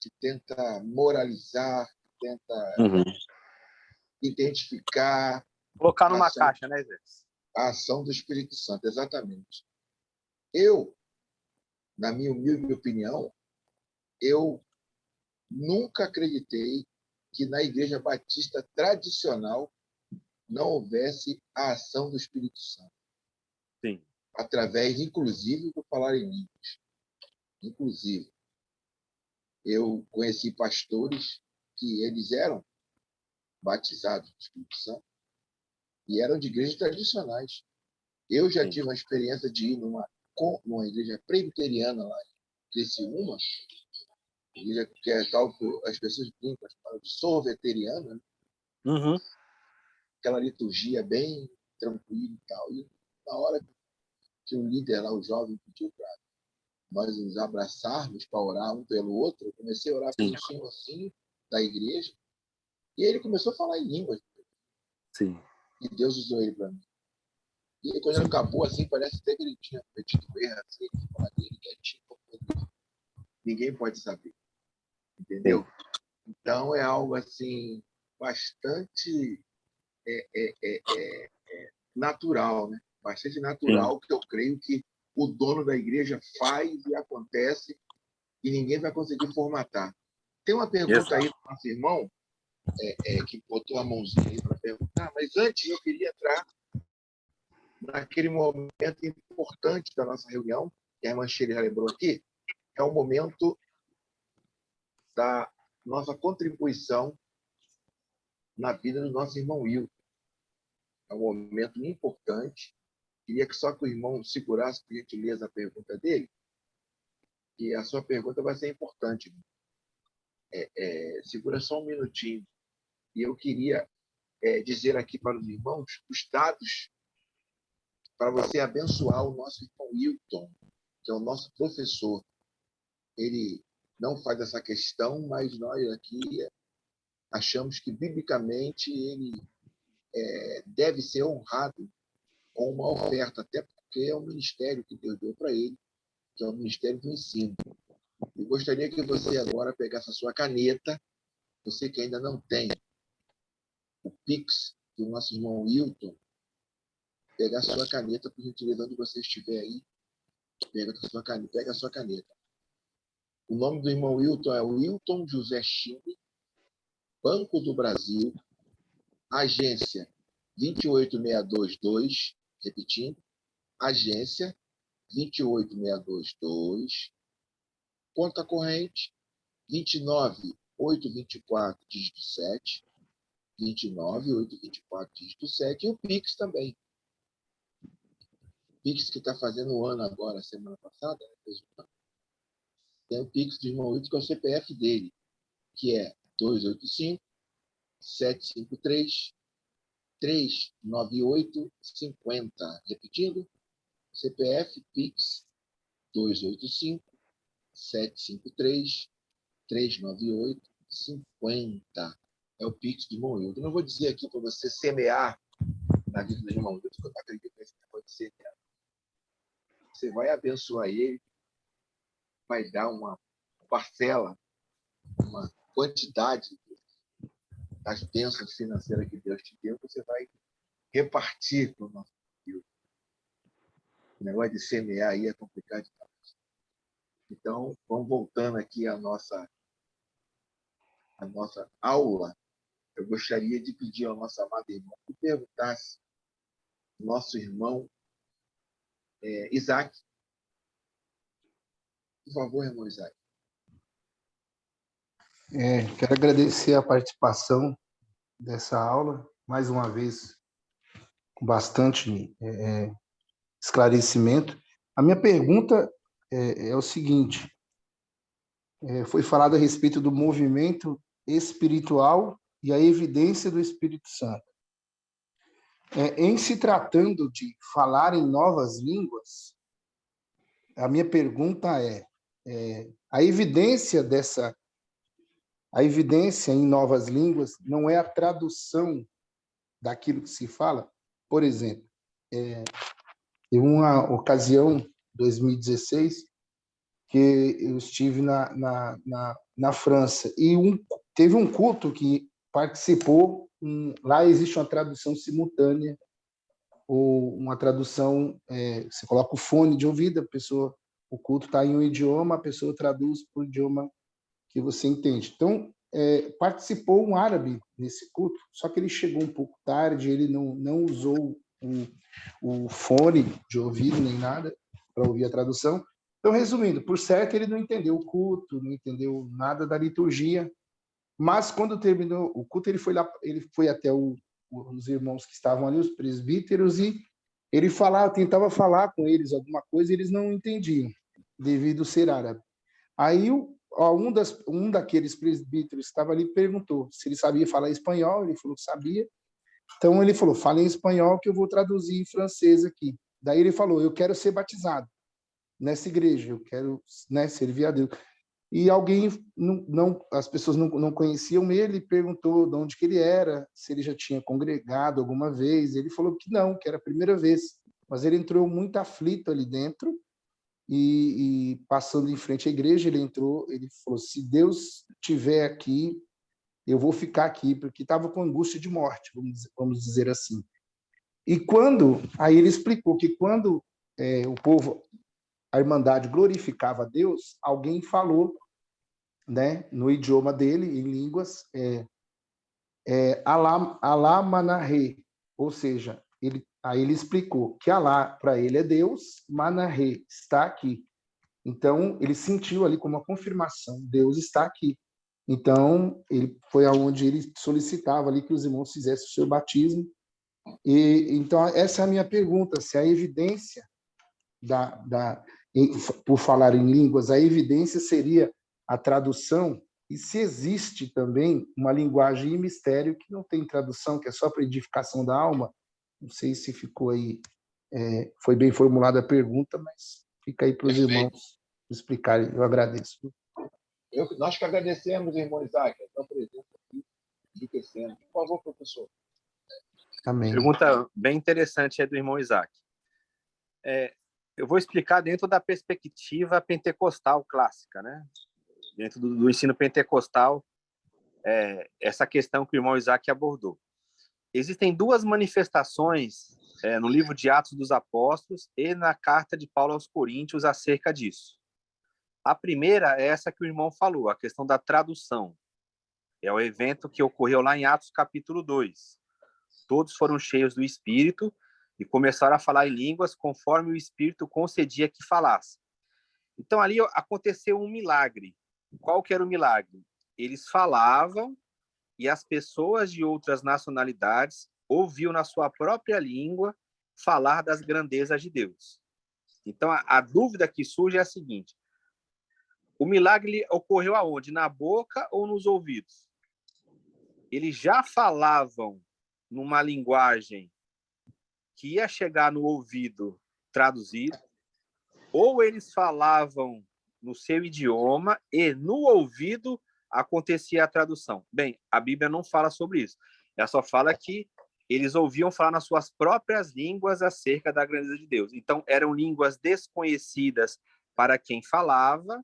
que tenta moralizar, que tenta identificar... Colocar numa caixa, né, Zé? A ação do Espírito Santo, exatamente. Eu, na minha humilde opinião, eu nunca acreditei que na Igreja Batista tradicional não houvesse a ação do Espírito Santo. Sim. Através, inclusive, do falar em línguas. Inclusive, eu conheci pastores que eles eram batizados do Espírito Santo e eram de igrejas tradicionais. Eu já tive uma experiência de ir numa igreja presbiteriana lá em Criciúma, igreja que é tal que as pessoas brincam, de sorveteriana, né? Aquela liturgia bem tranquila e tal. E na hora que o líder lá, o jovem, pediu para nós nos abraçarmos para orar um pelo outro, eu comecei a orar pelo senhorzinho da igreja e ele começou a falar em línguas. Sim. E Deus usou ele para mim. E aí, quando ele acabou, assim, parece até que ele tinha cometido erro, assim, ninguém pode saber. Entendeu? Então, é algo, assim, bastante natural, né? Bastante natural, que eu creio que o dono da igreja faz e acontece e ninguém vai conseguir formatar. Tem uma pergunta aí do nosso irmão, que botou a mãozinha aí para perguntar, mas antes eu queria entrar naquele momento importante da nossa reunião, que a irmã Sheila já lembrou aqui, é o momento da nossa contribuição na vida do nosso irmão Will. É um momento importante. Queria que só que o irmão segurasse, por gentileza, a pergunta dele, e a sua pergunta vai ser importante. Segura só um minutinho. E eu queria dizer aqui para os irmãos os dados para você abençoar o nosso irmão Wilton, que é o nosso professor. Ele não faz essa questão, mas nós aqui achamos que, biblicamente, ele deve ser honrado com uma oferta, até porque é um ministério que Deus deu para ele, que é o ministério do ensino. Eu gostaria que você agora pegasse a sua caneta, você que ainda não tem o Pix do nosso irmão Wilton, pegar a sua caneta, por gentileza, onde você estiver aí, pega a sua caneta. O nome do irmão Wilton é Wilton José Chime, Banco do Brasil, agência 28622, repetindo, agência 28622, conta corrente 29824, dígito 7, 29824, dígito 7, e o Pix também. Pix que está fazendo um ano agora, semana passada, né? Tem o Pix do irmão Wilton, que é o CPF dele, que é 285-753-398-50. Repetindo, CPF Pix 285-753-398-50. É o Pix do irmão Wilton. Eu não vou dizer aqui para você semear na vida do irmão Wilton, porque eu não acredito que pode ser. Você vai abençoar ele, vai dar uma parcela, uma quantidade das bênçãos financeiras que Deus te deu, você vai repartir para o nosso filho. O negócio de semear aí é complicado demais. Então, vamos voltando aqui à nossa aula. Eu gostaria de pedir ao nosso amado irmão que perguntasse ao nosso irmão Isaac. Por favor, irmão Isaac. Quero agradecer a participação dessa aula, mais uma vez, com bastante esclarecimento. A minha pergunta é o seguinte: foi falado a respeito do movimento espiritual e a evidência do Espírito Santo. Em se tratando de falar em novas línguas, a minha pergunta a evidência em novas línguas não é a tradução daquilo que se fala? Por exemplo, em uma ocasião, 2016, que eu estive na França, e teve um culto que participou, lá existe uma tradução simultânea, ou uma tradução, você coloca o fone de ouvido, o culto está em um idioma, a pessoa traduz para o idioma que você entende. Então, participou um árabe nesse culto, só que ele chegou um pouco tarde, ele não usou o fone de ouvido nem nada para ouvir a tradução. Então, resumindo, por certo, ele não entendeu o culto, não entendeu nada da liturgia, mas quando terminou o culto, ele foi até os irmãos que estavam ali, os presbíteros, e ele tentava falar com eles alguma coisa, e eles não entendiam, devido ser árabe. Aí um daqueles presbíteros que estava ali perguntou se ele sabia falar espanhol, ele falou que sabia. Então ele falou: fala em espanhol que eu vou traduzir em francês aqui. Daí ele falou: eu quero ser batizado nessa igreja, eu quero servir a Deus. E alguém, as pessoas não conheciam ele, perguntou de onde que ele era, se ele já tinha congregado alguma vez. Ele falou que não, que era a primeira vez. Mas ele entrou muito aflito ali dentro, e passando em frente à igreja, ele falou: se Deus estiver aqui, eu vou ficar aqui, porque estava com angústia de morte, vamos dizer assim. Aí ele explicou que quando o povo, a Irmandade, glorificava a Deus, alguém falou, no idioma dele, em línguas, Alá Manahê, ou seja, aí ele explicou que Alá, para ele, é Deus, Manahê, está aqui. Então, ele sentiu ali como uma confirmação: Deus está aqui. Então, ele foi aonde ele solicitava ali que os irmãos fizessem o seu batismo. E então, essa é a minha pergunta, se a evidência por falar em línguas, a evidência seria a tradução, e se existe também uma linguagem e mistério que não tem tradução, que é só para edificação da alma. Não sei se ficou aí, foi bem formulada a pergunta, mas fica aí para os irmãos explicarem. Eu agradeço. Nós que agradecemos, irmão Isaac, a sua presença aqui, enriquecendo. Por favor, professor. Amém. Pergunta bem interessante é do irmão Isaac. Eu vou explicar dentro da perspectiva pentecostal clássica, né? Dentro do ensino pentecostal, essa questão que o irmão Isaac abordou. Existem duas manifestações no livro de Atos dos Apóstolos e na carta de Paulo aos Coríntios acerca disso. A primeira é essa que o irmão falou, a questão da tradução. É o evento que ocorreu lá em Atos capítulo 2. Todos foram cheios do Espírito e começaram a falar em línguas conforme o Espírito concedia que falasse. Então, ali aconteceu um milagre. Qual que era o milagre? Eles falavam e as pessoas de outras nacionalidades ouviam na sua própria língua falar das grandezas de Deus. Então, a dúvida que surge é a seguinte: o milagre ocorreu aonde? Na boca ou nos ouvidos? Eles já falavam numa linguagem que ia chegar no ouvido traduzido, ou eles falavam no seu idioma e no ouvido acontecia a tradução. Bem, a Bíblia não fala sobre isso. Ela só fala que eles ouviam falar nas suas próprias línguas acerca da grandeza de Deus. Então, eram línguas desconhecidas para quem falava,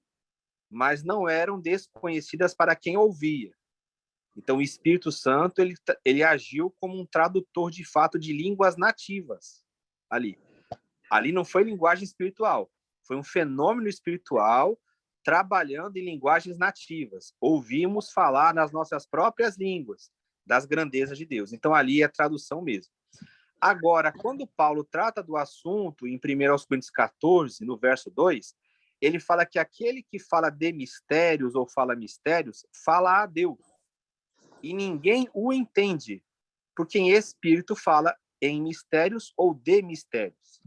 mas não eram desconhecidas para quem ouvia. Então, o Espírito Santo ele agiu como um tradutor de fato de línguas nativas ali. Ali não foi linguagem espiritual, foi um fenômeno espiritual trabalhando em linguagens nativas. Ouvimos falar nas nossas próprias línguas das grandezas de Deus. Então, ali é tradução mesmo. Agora, quando Paulo trata do assunto em 1 Coríntios 14, no verso 2, ele fala que aquele que fala de mistérios ou fala mistérios, fala a Deus. E ninguém o entende, porque em espírito fala em mistérios ou de mistérios.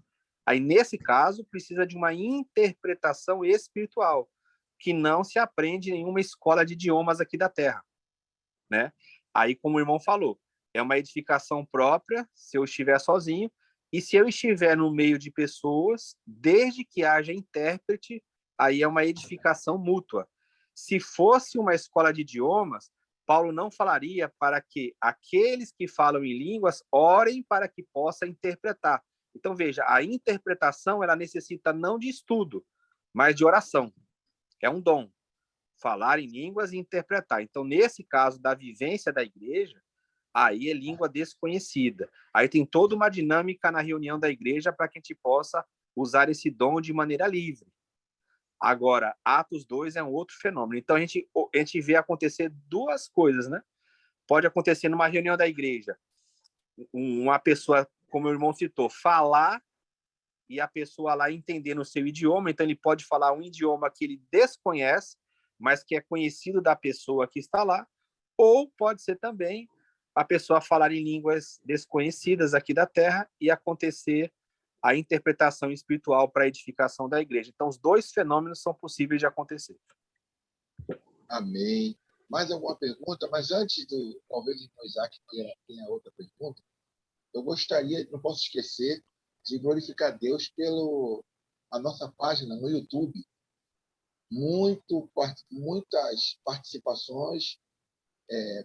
Aí, nesse caso, precisa de uma interpretação espiritual, que não se aprende em nenhuma escola de idiomas aqui da Terra, né? Aí, como o irmão falou, é uma edificação própria, se eu estiver sozinho, e se eu estiver no meio de pessoas, desde que haja intérprete, aí é uma edificação mútua. Se fosse uma escola de idiomas, Paulo não falaria para que aqueles que falam em línguas orem para que possa interpretar. Então, veja, a interpretação ela necessita não de estudo, mas de oração. É um dom. Falar em línguas e interpretar. Então, nesse caso da vivência da igreja, aí é língua desconhecida. Aí tem toda uma dinâmica na reunião da igreja para que a gente possa usar esse dom de maneira livre. Agora, Atos 2 é um outro fenômeno. Então, a gente vê acontecer duas coisas, né? Pode acontecer numa reunião da igreja, uma pessoa, como o irmão citou, falar e a pessoa lá entender no seu idioma. Então, ele pode falar um idioma que ele desconhece, mas que é conhecido da pessoa que está lá. Ou pode ser também a pessoa falar em línguas desconhecidas aqui da Terra e acontecer a interpretação espiritual para a edificação da igreja. Então, os dois fenômenos são possíveis de acontecer. Amém. Mais alguma pergunta? Mas antes do, talvez o Isaac tenha outra pergunta, eu gostaria, não posso esquecer, de glorificar Deus pela nossa página no YouTube. Muitas participações,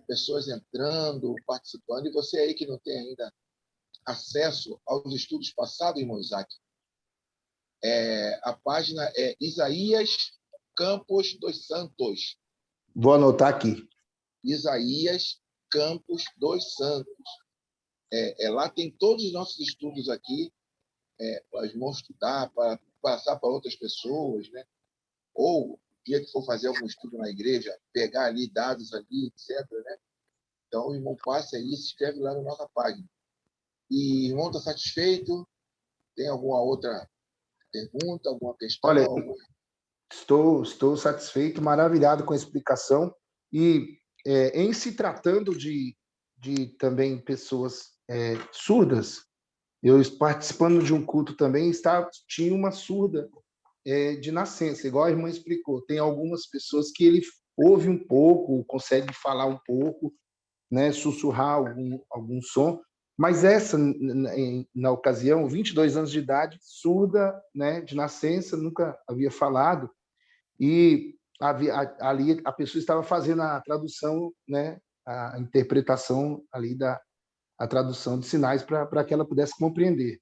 pessoas entrando, participando, e você aí que não tem ainda acesso aos estudos passados, irmão Isaac, a página é Isaías Campos dos Santos. Vou anotar aqui. Isaías Campos dos Santos. Lá tem todos os nossos estudos aqui, para os irmãos estudar, para passar para outras pessoas, né? Ou, dia que for fazer algum estudo na igreja, pegar ali dados ali, etc., né? Então, o irmão passe aí e se inscreve lá na nossa página. E o irmão está satisfeito? Tem alguma outra pergunta, alguma questão? Olha, estou satisfeito, maravilhado com a explicação E em se tratando de também pessoas surdas, eu participando de um culto também, tinha uma surda de nascença, igual a irmã explicou. Tem algumas pessoas que ele ouve um pouco, consegue falar um pouco, né, sussurrar algum som, mas essa, na ocasião, 22 anos de idade, surda, né, de nascença, nunca havia falado, e ali a pessoa estava fazendo a tradução, né, a interpretação ali a tradução de sinais para que ela pudesse compreender.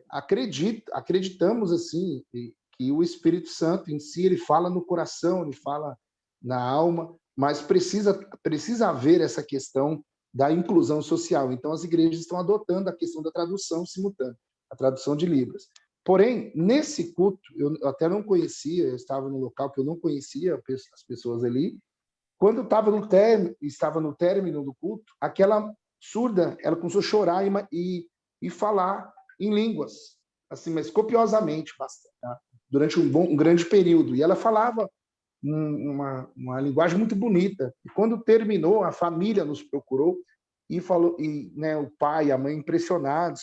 Acreditamos assim que o Espírito Santo em si ele fala no coração, ele fala na alma, mas precisa haver essa questão da inclusão social. Então as igrejas estão adotando a questão da tradução simultânea, a tradução de Libras. Porém, nesse culto, eu até não conhecia, eu estava num local que eu não conhecia as pessoas ali. Quando estava no término do culto, aquela surda, ela começou a chorar e falar em línguas, assim, mas copiosamente, tá? Durante um grande período. E ela falava uma linguagem muito bonita. E quando terminou, a família nos procurou e falou, né, o pai e a mãe impressionados,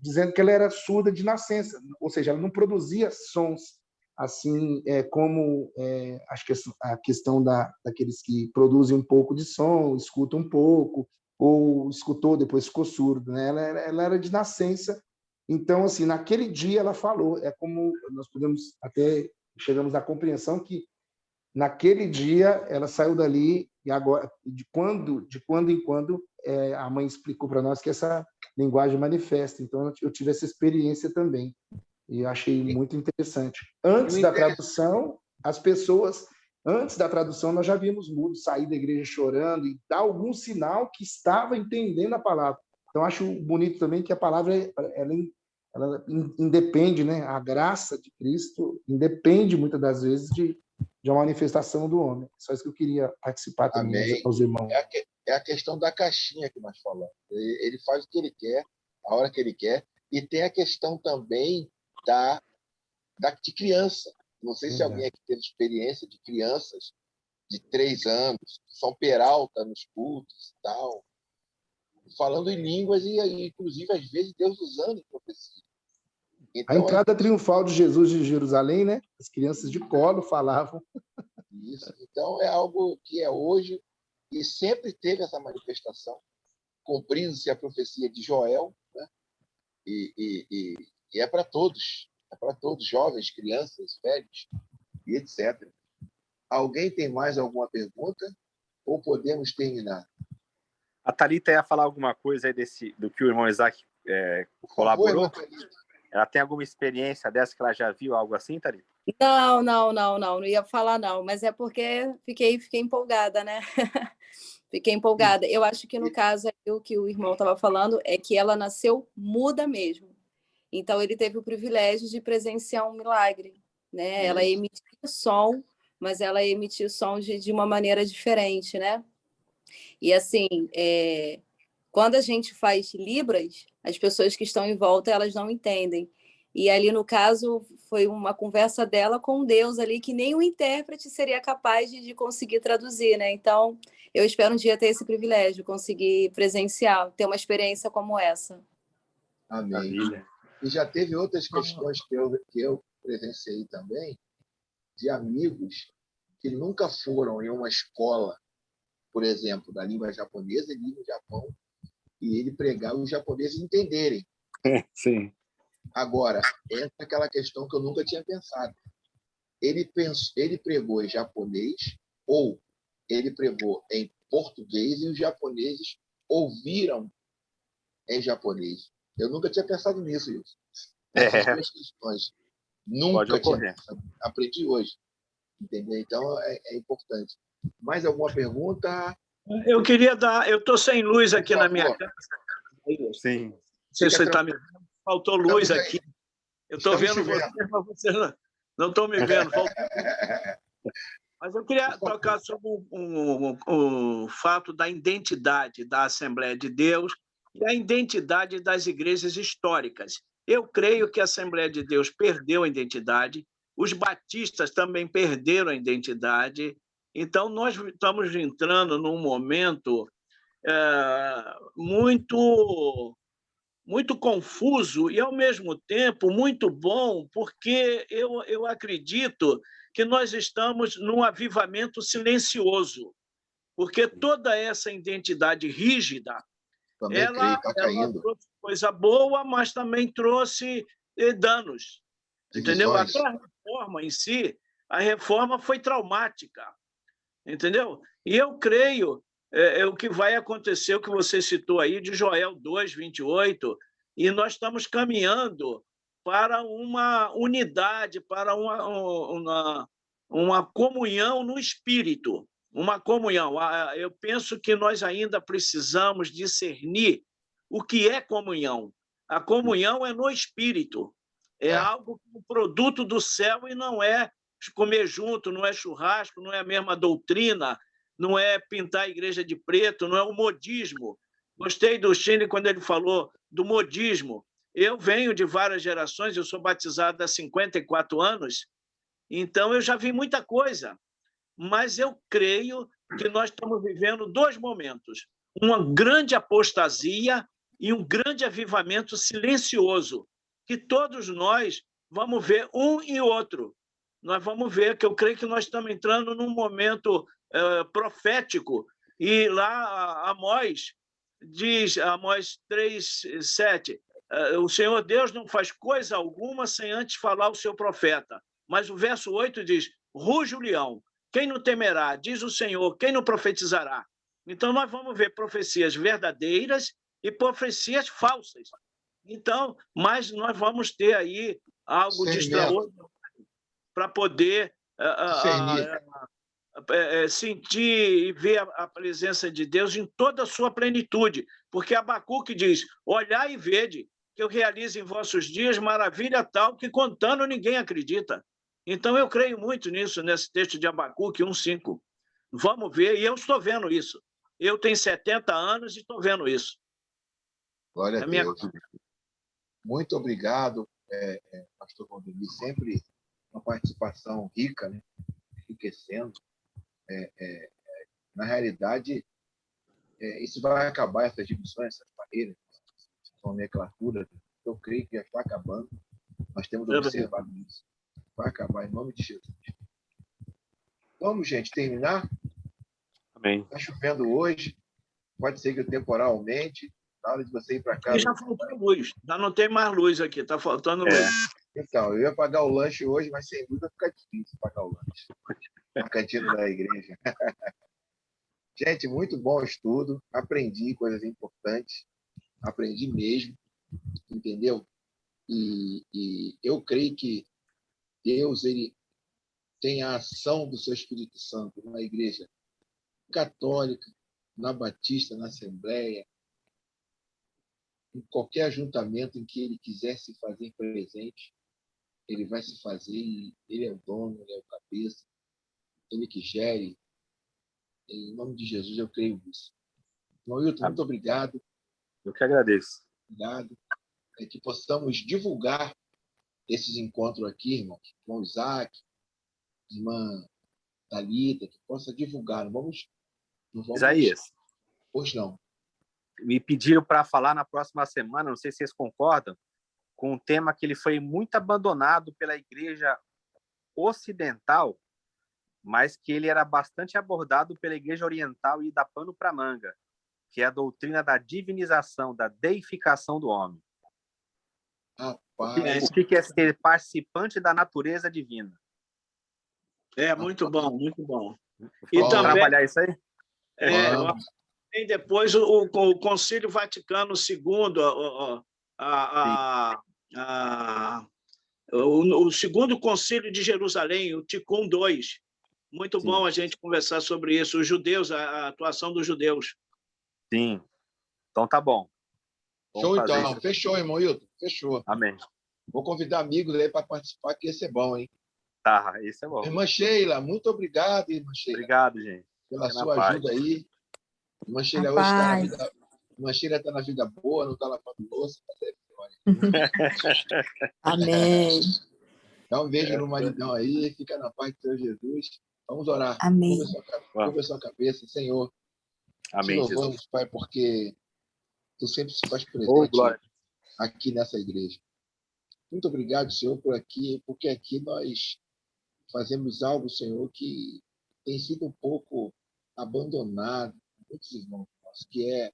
dizendo que ela era surda de nascença, ou seja, ela não produzia sons assim como acho que a questão daqueles que produzem um pouco de som, escutam um pouco, ou escutou, depois ficou surdo, né? Ela era de nascença. Então, assim, naquele dia ela falou, como nós chegamos à compreensão que naquele dia ela saiu dali e agora, de quando em quando, a mãe explicou para nós que essa linguagem manifesta. Então, eu tive essa experiência também. E eu achei muito interessante. Antes da tradução, nós já vimos mudos sair da igreja chorando e dar algum sinal que estava entendendo a palavra. Então, acho bonito também que a palavra ela independe, né? A graça de Cristo independe, muitas das vezes, de uma manifestação do homem. Só isso que eu queria participar também aos irmãos. É a questão da caixinha que nós falamos. Ele faz o que ele quer, a hora que ele quer, e tem a questão também de criança. Não sei se alguém aqui teve experiência de crianças de 3 anos, São Peralta nos cultos e tal, falando em línguas e, inclusive, às vezes, Deus usando em profecia. Então, a entrada triunfal de Jesus de Jerusalém, né? As crianças de colo falavam. Isso. Então, é algo que é hoje e sempre teve essa manifestação, cumprindo-se a profecia de Joel, né? E é para todos. É para todos, jovens, crianças, velhos e etc. Alguém tem mais alguma pergunta? Ou podemos terminar? A Thalita ia falar alguma coisa aí do que o irmão Isaac colaborou? Por favor, ela tem alguma experiência dessa que ela já viu, algo assim, Thalita? Não ia falar não, mas é porque fiquei empolgada, né? Fiquei empolgada. Eu acho que no caso o que o irmão estava falando é que ela nasceu muda mesmo. Então, ele teve o privilégio de presenciar um milagre, né? Ela emitia som, mas ela emitia o som de uma maneira diferente, né? E, assim, quando a gente faz Libras, as pessoas que estão em volta, elas não entendem. E ali, no caso, foi uma conversa dela com Deus ali, que nem o intérprete seria capaz de conseguir traduzir, né? Então, eu espero um dia ter esse privilégio, conseguir presenciar, ter uma experiência como essa. Amém. E já teve outras questões que eu presenciei também, de amigos que nunca foram em uma escola, por exemplo, da língua japonesa, ele ia no Japão, e ele pregar os japoneses entenderem. Sim. Agora, essa é aquela questão que eu nunca tinha pensado. Ele pregou em japonês ou ele pregou em português e os japoneses ouviram em japonês. Eu nunca tinha pensado nisso, Wilson. Essas 2 questões. Nunca tinha pensado. Aprendi hoje. Entendeu? Então, é importante. Mais alguma pergunta? Eu queria dar... Eu estou sem luz aqui na minha casa. Sim. Não sei se você está me vendo. Faltou luz aqui. Eu estou vendo você, mas vocês não estão me vendo. Mas eu queria tocar sobre o fato da identidade da Assembleia de Deus e a identidade das igrejas históricas. Eu creio que a Assembleia de Deus perdeu a identidade, os batistas também perderam a identidade, Então, nós estamos entrando num momento muito, muito confuso e, ao mesmo tempo, muito bom, porque eu acredito que nós estamos num avivamento silencioso, porque toda essa identidade rígida, Também creio, está caindo. trouxe coisa boa, mas também trouxe danos. Entendeu? Até a reforma em si, a reforma foi traumática. Entendeu? E eu creio o que vai acontecer, o que você citou aí, de Joel 2, 28, e nós estamos caminhando para uma unidade, para uma comunhão no espírito, uma comunhão. Eu penso que nós ainda precisamos discernir o que é comunhão. A comunhão é no espírito, é algo um produto do céu e não é comer junto, não é churrasco, não é a mesma doutrina, não é pintar a igreja de preto, não é o modismo. Gostei do Chile quando ele falou do modismo. Eu venho de várias gerações, eu sou batizado há 54 anos, então eu já vi muita coisa, mas eu creio que nós estamos vivendo dois momentos, uma grande apostasia e um grande avivamento silencioso, que todos nós vamos ver um e outro. Nós vamos ver que eu creio que nós estamos entrando num momento profético, e lá Amós diz, Amós 3:7, o Senhor Deus não faz coisa alguma sem antes falar o seu profeta. Mas o verso 8 diz, ruge o leão, quem não temerá? Diz o Senhor, quem não profetizará? Então nós vamos ver profecias verdadeiras e profecias falsas. Então, mas nós vamos ter aí algo de extraordinário para poder sentir e ver a presença de Deus em toda a sua plenitude, porque Abacuque diz, olhai e vede, que eu realizo em vossos dias maravilha tal que contando ninguém acredita. Então eu creio muito nisso, nesse texto de Abacuque 1:5. Vamos ver, e eu estou vendo isso. Eu tenho 70 anos e estou vendo isso. Glória a Deus. Muito obrigado, pastor Valdemir, sempre uma participação rica, né? Enriquecendo. Na realidade, isso vai acabar, essas divisões, essas barreiras, essa nomenclatura. Eu creio que já está acabando. Nós temos observado isso. Vai acabar, em nome de Jesus. Vamos, gente, terminar? Amém. Está chovendo hoje. Pode ser que o temporal aumente. Na hora de você ir para casa. E já faltou luz. Já não tem mais luz aqui. Está faltando luz. Então, eu ia pagar o lanche hoje, mas sem dúvida fica difícil pagar o lanche. Na cantina da igreja. Gente, muito bom o estudo. Aprendi coisas importantes. Aprendi mesmo. Entendeu? E eu creio que Deus, ele tem a ação do seu Espírito Santo na igreja católica, na batista, na assembleia, em qualquer ajuntamento em que ele quiser se fazer presente, ele vai se fazer, e ele é o dono, ele é o cabeça, ele que gere. Em nome de Jesus, eu creio nisso. Irmão Hilton, muito obrigado. Eu que agradeço. Obrigado. Que possamos divulgar esses encontros aqui, irmão. Irmão Isaac, irmã Thalita, que possa divulgar. Não vamos... Isaías. Hoje não. Me pediram para falar na próxima semana, não sei se vocês concordam, com um tema que ele foi muito abandonado pela igreja ocidental, mas que ele era bastante abordado pela igreja oriental e dá pano para manga, que é a doutrina da divinização, da deificação do homem. Rapaz. O que é ser participante da natureza divina? Muito bom, muito bom. E vamos também trabalhar isso aí? E depois o Concílio Vaticano II, o segundo Concílio de Jerusalém, o Ticum II. Muito Sim. bom a gente conversar sobre isso, os judeus, a atuação dos judeus. Sim. Então tá bom. Show, então. Fechou, irmão Hilton. Fechou. Amém. Vou convidar amigos aí para participar, que esse é bom, hein? Tá, esse é bom. Irmã Sheila, muito obrigado, irmã Sheila. Obrigado, gente. Pela sua ajuda aí. Irmã Sheila hoje está na vida. Irmã Sheila está na vida boa, não está lavando louça. Amém. Dá um beijo no maridão aí, fica na paz do Senhor Jesus. Vamos orar. Amém. Curva sua cabeça, Senhor. Te Amém, Jesus. louvamos, Pai, porque tu sempre se faz Oh, presente glória. aqui nessa igreja. Muito obrigado, Senhor, porque aqui nós fazemos algo, Senhor, que tem sido um pouco abandonado, muitos irmãos nossos, que é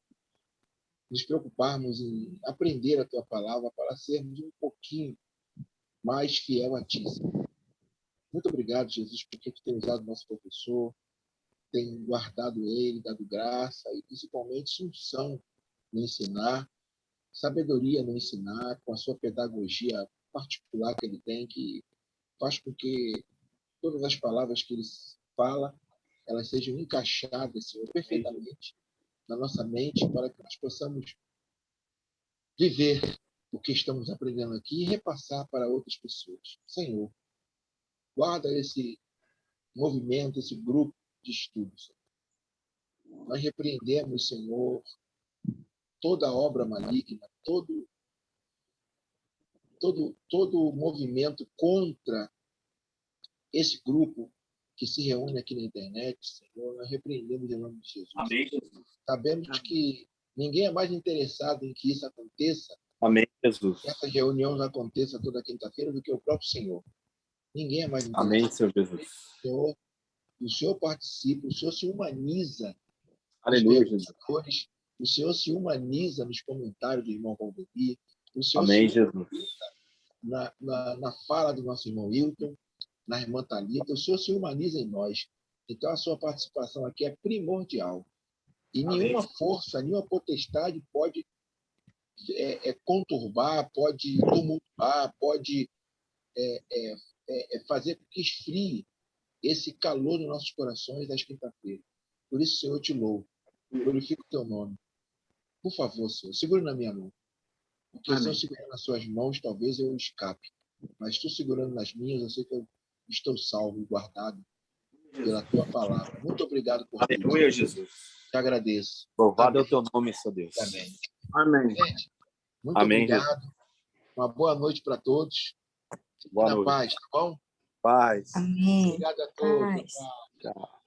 nos preocuparmos em aprender a tua palavra para sermos um pouquinho mais fiel a ti, Senhor. Muito obrigado, Jesus, porque tu tem usado o nosso professor, tem guardado ele, dado graça e principalmente unção no ensinar, sabedoria no ensinar, com a sua pedagogia particular que ele tem, que faz com que todas as palavras que ele fala, elas sejam encaixadas, Senhor, perfeitamente na nossa mente, para que nós possamos viver o que estamos aprendendo aqui e repassar para outras pessoas. Senhor, guarda esse movimento, esse grupo de estudos. Nós repreendemos, Senhor, toda obra maligna, todo movimento contra esse grupo que se reúne aqui na internet, Senhor, nós repreendemos em nome de Jesus. Amém, Jesus. Sabemos que ninguém é mais interessado em que isso aconteça, Amém, Jesus. que essas reuniões aconteçam toda quinta-feira, do que o próprio Senhor. Ninguém é mais interessado. Amém, Senhor Jesus. O Senhor participa, o Senhor se humaniza Aleluia, nos Jesus. perguntadores, o Senhor se humaniza nos comentários do irmão Valdemir, o Senhor Amém, se Jesus. na fala do nosso irmão Hilton, na irmã Thalita, o Senhor se humaniza em nós. Então, a sua participação aqui é primordial. E nenhuma força, nenhuma potestade pode conturbar, pode tumultuar, pode fazer com que esfrie esse calor nos nossos corações das quinta-feiras. Por isso, Senhor, eu te louvo. Glorifico o teu nome. Por favor, Senhor, segure na minha mão. Porque se eu segurar nas suas mãos, talvez eu escape. Mas tu segurando nas minhas, eu sei que eu estou salvo e guardado pela tua palavra. Muito obrigado por tudo. Aleluia, Jesus. Te agradeço. Louvado é Amém. o teu nome, Senhor Deus. Amém. Amém. Gente, muito Amém, obrigado. Uma boa noite para todos. Boa Na noite. paz, tá bom? Paz. Amém. Obrigado a todos. Paz. Paz. Tchau.